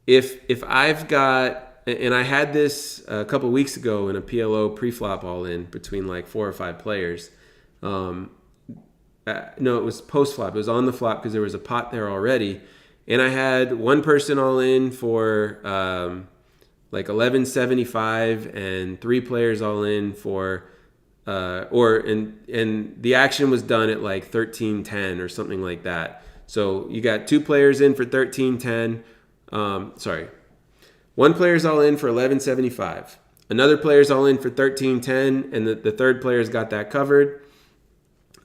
If I've got, and I had this a couple weeks ago in a PLO pre-flop all in between like 4 or 5 players. No, it was post-flop. It was on the flop because there was a pot there already. And I had one person all in for like 11.75 and 3 players all in for and the action was done at like 13.10 or something like that. So you got 2 players in for 13.10. One player's all in for 11.75. Another player's all in for 13.10, and the third player's got that covered.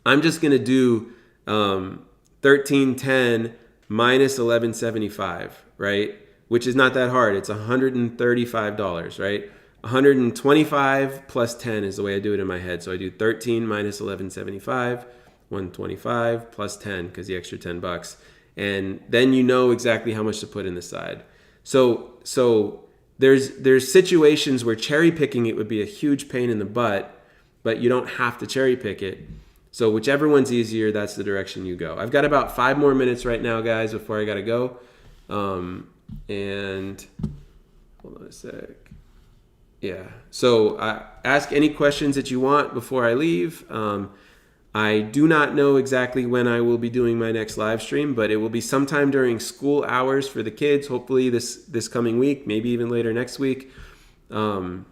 I'm just gonna do 13.10 minus 11.75, right? Which is not that hard. It's $135, right? 125 plus 10 is the way I do it in my head. So I do 13 minus 11.75, 125 plus 10 because the extra $10. And then you know exactly how much to put in the side. So there's situations where cherry picking it would be a huge pain in the butt, but you don't have to cherry pick it. So whichever one's easier, that's the direction you go. I've got about 5 more minutes right now, guys, before I got to go. And hold on a sec. Yeah. So ask any questions that you want before I leave. I do not know exactly when I will be doing my next live stream, but it will be sometime during school hours for the kids. Hopefully this coming week, maybe even later next week. And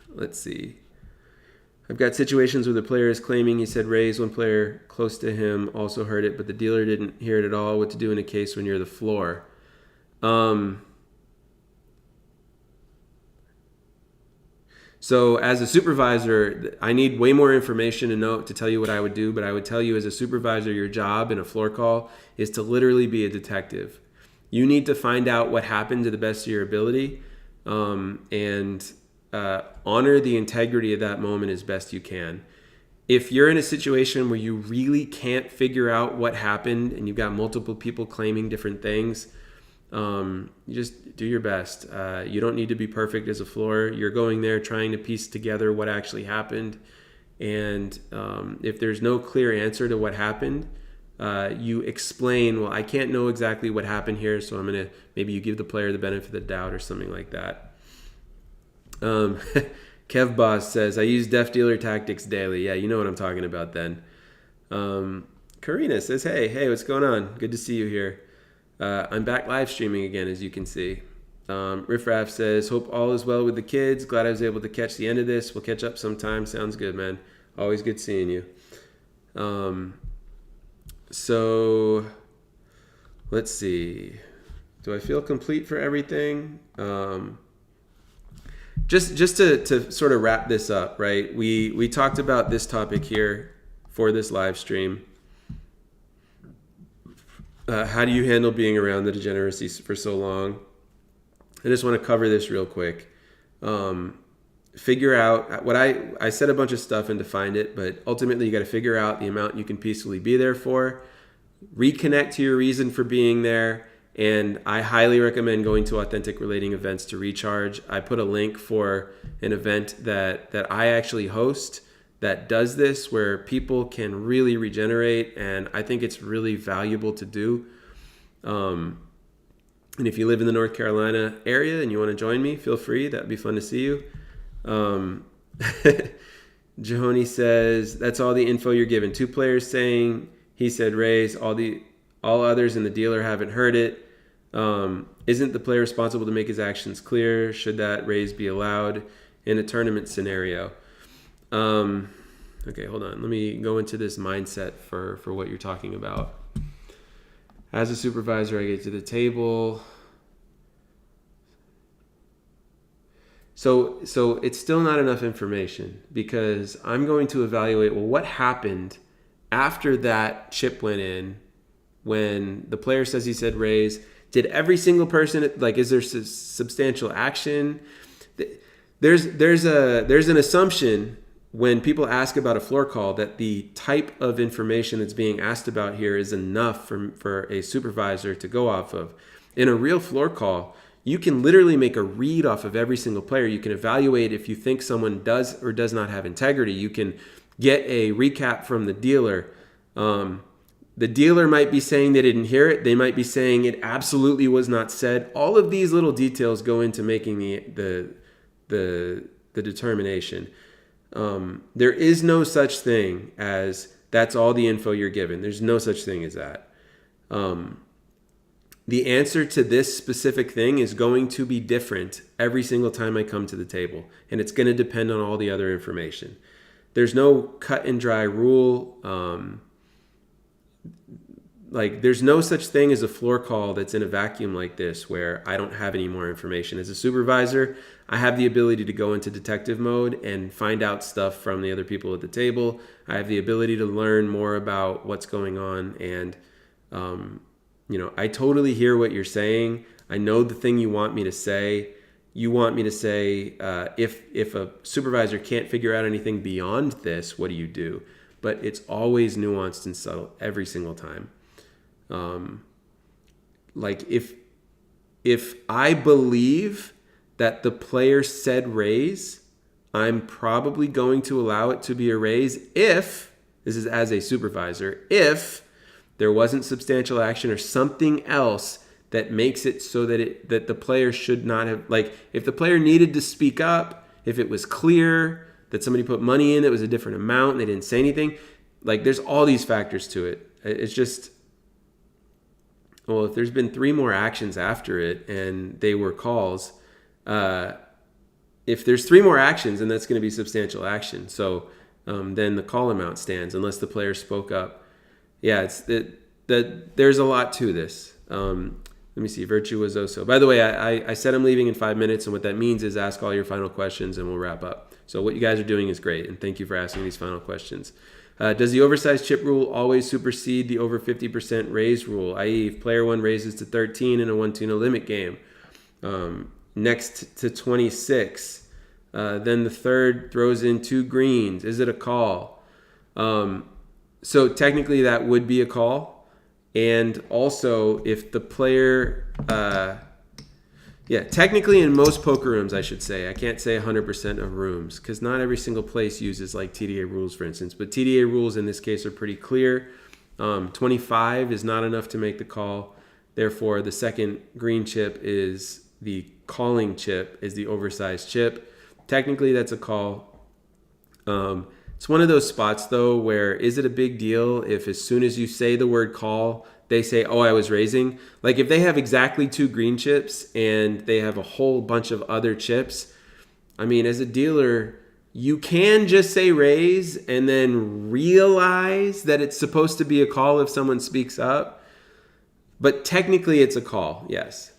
let's see. I've got situations where the player is claiming he said raise. One player close to him also heard it, but the dealer didn't hear it at all. What to do in a case when you're the floor? So as a supervisor, I need way more information to tell you what I would do, but I would tell you as a supervisor, your job in a floor call is to literally be a detective. You need to find out what happened to the best of your ability, and honor the integrity of that moment as best you can. If you're in a situation where you really can't figure out what happened and you've got multiple people claiming different things, you just do your best. You don't need to be perfect as a floor. You're going there trying to piece together what actually happened. And if there's no clear answer to what happened, you explain, well, I can't know exactly what happened here, so maybe you give the player the benefit of the doubt or something like that. Kev Boss says, I use Deaf Dealer tactics daily. Yeah, you know what I'm talking about then. Karina says, hey, what's going on? Good to see you here. I'm back live streaming again, as you can see. Riff Raff says, hope all is well with the kids. Glad I was able to catch the end of this. We'll catch up sometime. Sounds good, man. Always good seeing you. So let's see. Do I feel complete for everything? Just to sort of wrap this up, right? We talked about this topic here for this live stream. How do you handle being around the degeneracy for so long? I just want to cover this real quick. Figure out what I said a bunch of stuff and defined it, but ultimately you got to figure out the amount you can peacefully be there for. Reconnect to your reason for being there. And I highly recommend going to authentic relating events to recharge. I put a link for an event that I actually host that does this, where people can really regenerate, and I think it's really valuable to do. And if you live in the North Carolina area and you want to join me, feel free. That'd be fun to see you. Jahoni says, that's all the info you're given. 2 players saying he said raise. All others in the dealer haven't heard it. Isn't the player responsible to make his actions clear? Should that raise be allowed in a tournament scenario? Okay, hold on. Let me go into this mindset for what you're talking about. As a supervisor, I get to the table. So it's still not enough information, because I'm going to evaluate, well, what happened after that chip went in when the player says he said raise. Did every single person, is there substantial action? There's an assumption when people ask about a floor call that the type of information that's being asked about here is enough for a supervisor to go off of. In a real floor call, you can literally make a read off of every single player. You can evaluate if you think someone does or does not have integrity. You can get a recap from the dealer. The dealer might be saying they didn't hear it. They might be saying it absolutely was not said. All of these little details go into making the determination. There is no such thing as that's all the info you're given. There's no such thing as that. The answer to this specific thing is going to be different every single time I come to the table, and it's going to depend on all the other information. There's no cut and dry rule. There's no such thing as a floor call that's in a vacuum like this where I don't have any more information. As a supervisor, I have the ability to go into detective mode and find out stuff from the other people at the table. I have the ability to learn more about what's going on, and I totally hear what you're saying. I know the thing you want me to say. You want me to say, if a supervisor can't figure out anything beyond this, what do you do? But it's always nuanced and subtle every single time. If I believe that the player said raise, I'm probably going to allow it to be a raise if, this is as a supervisor, if there wasn't substantial action or something else that makes it so that the player should not have, if the player needed to speak up, if it was clear that somebody put money in that was a different amount and they didn't say anything, there's all these factors to it. It's just, well, if there's been 3 more actions after it and they were calls, if there's 3 more actions, then that's going to be substantial action. So then the call amount stands unless the player spoke up. Yeah, there's a lot to this. Let me see, Virtuoso. By the way, I said I'm leaving in 5 minutes, and what that means is ask all your final questions and we'll wrap up. So what you guys are doing is great, and thank you for asking these final questions. Does the oversized chip rule always supersede the over 50% raise rule, i.e. if player 1 raises to 13 in a 1-2 no limit game, next to 26, then the third throws in 2 greens, is it a call? So technically that would be a call. And also if the player, technically in most poker rooms, I should say, I can't say 100% of rooms because not every single place uses like TDA rules, for instance, but TDA rules in this case are pretty clear. 25 is not enough to make the call. Therefore, the second green chip is the calling chip, is the oversized chip. Technically, that's a call. It's one of those spots, though, where is it a big deal if as soon as you say the word call, they say, oh, I was raising? Like if they have exactly 2 green chips and they have a whole bunch of other chips, I mean, as a dealer, you can just say raise and then realize that it's supposed to be a call if someone speaks up. But technically, it's a call, yes.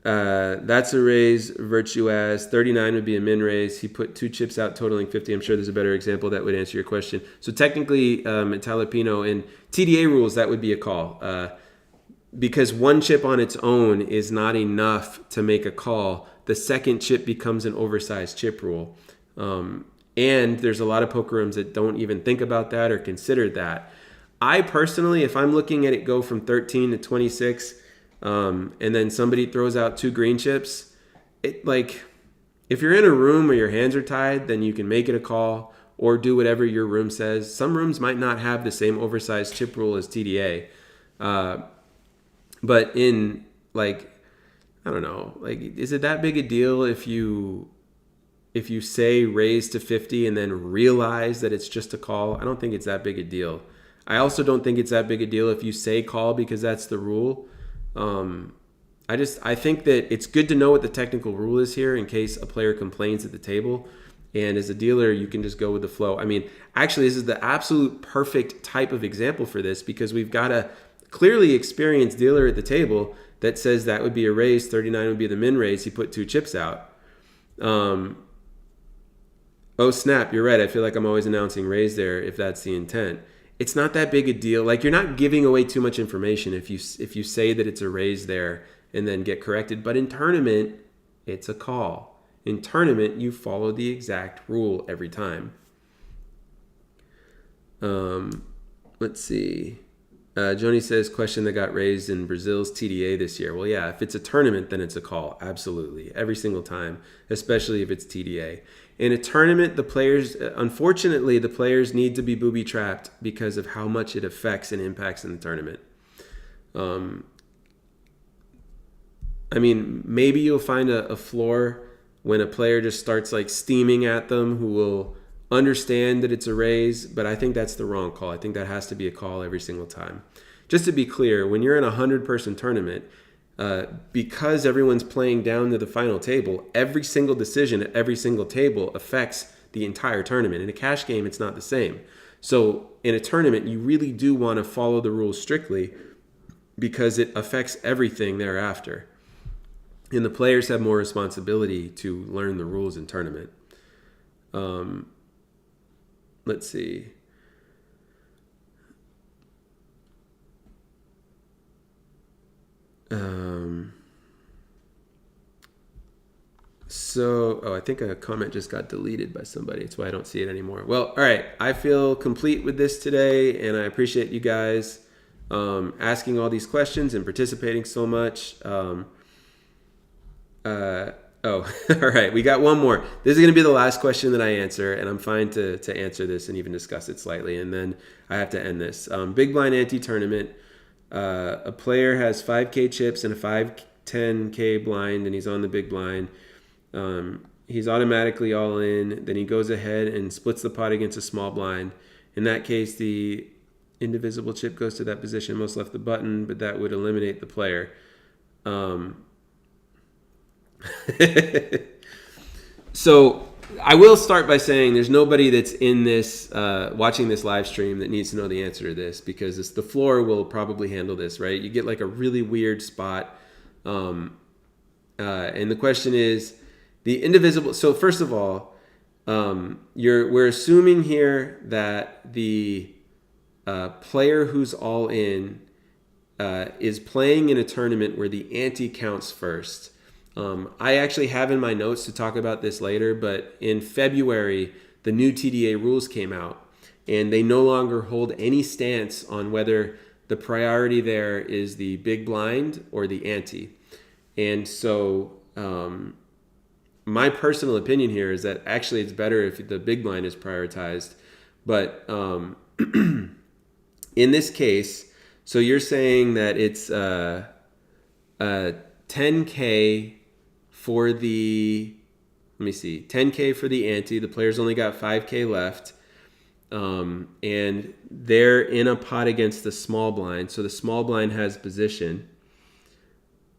That's a raise. Virtue as 39 would be a min raise. He put 2 chips out totaling 50. I'm sure there's a better example that would answer your question. So technically, at Talipino in TDA rules, that would be a call because 1 chip on its own is not enough to make a call. The second chip becomes an oversized chip rule. And there's a lot of poker rooms that don't even think about that or consider that. I personally, if I'm looking at it go from 13 to 26, and then somebody throws out 2 green chips, it like if you're in a room where your hands are tied, then you can make it a call or do whatever your room says. Some rooms might not have the same oversized chip rule as TDA, but in like I don't know, like is it that big a deal if you say raise to 50 and then realize that it's just a call? I don't think it's that big a deal. I also don't think it's that big a deal if you say call because that's the rule. I think that it's good to know what the technical rule is here in case a player complains at the table. And as a dealer, you can just go with the flow. I mean, actually, this is the absolute perfect type of example for this because we've got a clearly experienced dealer at the table that says that would be a raise, 39 would be the min raise. He put 2 chips out. Oh, snap, you're right. I feel like I'm always announcing raise there if that's the intent. It's not that big a deal. Like you're not giving away too much information if you say that it's a raise there and then get corrected. But in tournament, it's a call. In tournament, you follow the exact rule every time. Let's see. Joni says, question that got raised in Brazil's TDA this year. Well, yeah, if it's a tournament, then it's a call. Absolutely. Every single time, especially if it's TDA. In a tournament, unfortunately, the players need to be booby-trapped because of how much it affects and impacts in the tournament. I mean, maybe you'll find a floor when a player just starts like steaming at them who will understand that it's a raise, but I think that's the wrong call. I think that has to be a call every single time. Just to be clear, when you're in a 100-person tournament, because everyone's playing down to the final table, every single decision at every single table affects the entire tournament. In a cash game, it's not the same. So in a tournament, you really do want to follow the rules strictly because it affects everything thereafter. And the players have more responsibility to learn the rules in tournament. Let's see. I think a comment just got deleted by somebody. That's why I don't see it anymore. Well, all right. I feel complete with this today, and I appreciate you guys asking all these questions and participating so much. All right. We got one more. This is going to be the last question that I answer, and I'm fine to answer this and even discuss it slightly, and then I have to end this. Big blind anti-tournament. A player has 5K chips and a 510K blind, and he's on the big blind. He's automatically all in. Then he goes ahead and splits the pot against a small blind. In that case, the indivisible chip goes to that position most left the button, but that would eliminate the player. So I will start by saying there's nobody that's in this watching this live stream that needs to know the answer to this because the floor will probably handle this, right? You get like a really weird spot. And the question is, the indivisible. So first of all, we're assuming here that the player who's all in is playing in a tournament where the ante counts first. I actually have in my notes to talk about this later, but in February, the new TDA rules came out, and they no longer hold any stance on whether the priority there is the big blind or the ante. And so my personal opinion here is that actually it's better if the big blind is prioritized. But in this case, so you're saying that it's 10K for the, let me see, 10K for the ante. The player's only got 5K left. And they're in a pot against the small blind. So the small blind has position.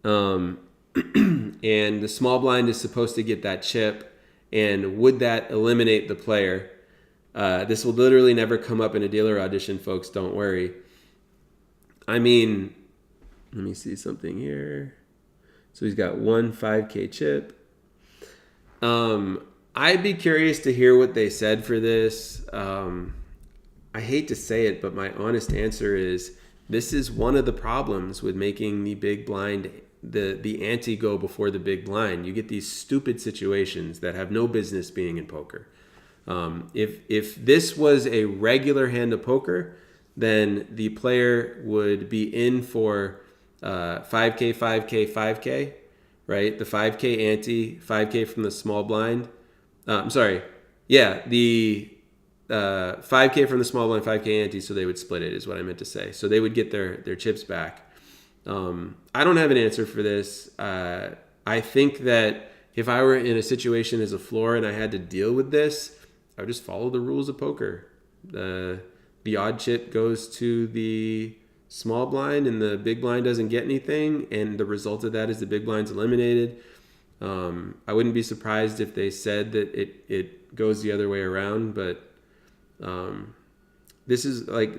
And the small blind is supposed to get that chip. And would that eliminate the player? This will literally never come up in a dealer audition, folks. Don't worry. I mean, let me see something here. So he's got one 5K chip. I'd be curious to hear what they said for this. I hate to say it, but my honest answer is this is one of the problems with making the big blind, the ante go before the big blind. You get these stupid situations that have no business being in poker. If this was a regular hand of poker, then the player would be in for 5K, 5K, 5K, right? The 5K ante, 5K from the small blind. The 5K from the small blind, 5K ante, so they would split it is what I meant to say. So they would get their chips back. I don't have an answer for this. I think that if I were in a situation as a floor and I had to deal with this, I would just follow the rules of poker. The odd chip goes to the small blind and the big blind doesn't get anything, and the result of that is the big blind's eliminated. I wouldn't be surprised if they said that it goes the other way around, but this is like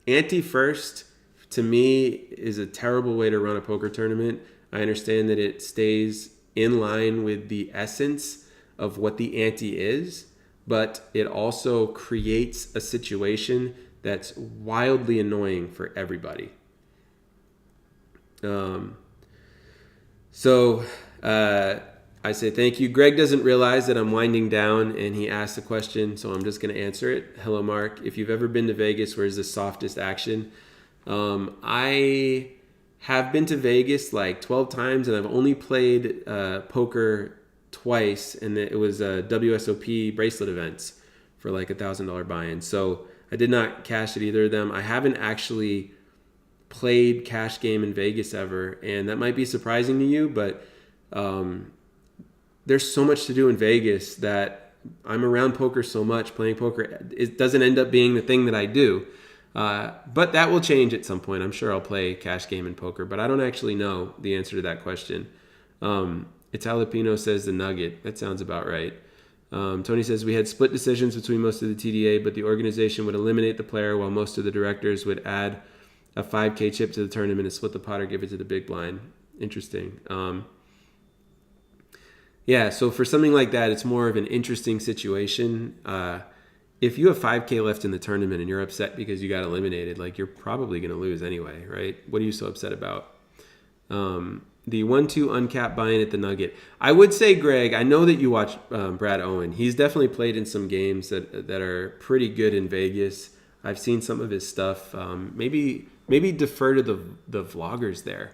ante first to me is a terrible way to run a poker tournament. I understand that it stays in line with the essence of what the ante is, but it also creates a situation that's wildly annoying for everybody. I say thank you. Greg doesn't realize that I'm winding down, and he asked a question, so I'm just going to answer it. Hello, Marc. If you've ever been to Vegas, where's the softest action? I have been to Vegas like 12 times, and I've only played poker twice, and it was WSOP bracelet events for like $1,000 buy-in. So I did not cash at either of them. I haven't actually played cash game in Vegas ever, and that might be surprising to you, but there's so much to do in Vegas that I'm around poker so much. Playing poker, it doesn't end up being the thing that I do. But that will change at some point. I'm sure I'll play cash game in poker, but I don't actually know the answer to that question. Italipino says the nugget. That sounds about right. Tony says we had split decisions between most of the TDA, but the organization would eliminate the player while most of the directors would add a 5K chip to the tournament and split the pot or give it to the big blind. Interesting. So for something like that, it's more of an interesting situation. If you have 5K left in the tournament and you're upset because you got eliminated, like you're probably going to lose anyway, right? What are you so upset about? The 1-2 uncapped buy-in at the Nugget. I would say, Greg, I know that you watch Brad Owen. He's definitely played in some games that are pretty good in Vegas. I've seen some of his stuff. Maybe defer to the vloggers there.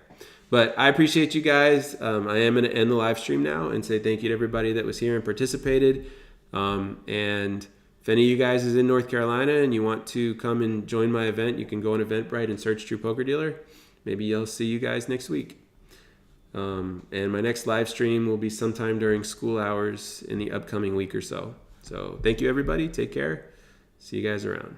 But I appreciate you guys. I am going to end the live stream now and say thank you to everybody that was here and participated. And if any of you guys is in North Carolina and you want to come and join my event, you can go on Eventbrite and search True Poker Dealer. Maybe I'll see you guys next week. And my next live stream will be sometime during school hours in the upcoming week or so. So thank you, everybody. Take care. See you guys around.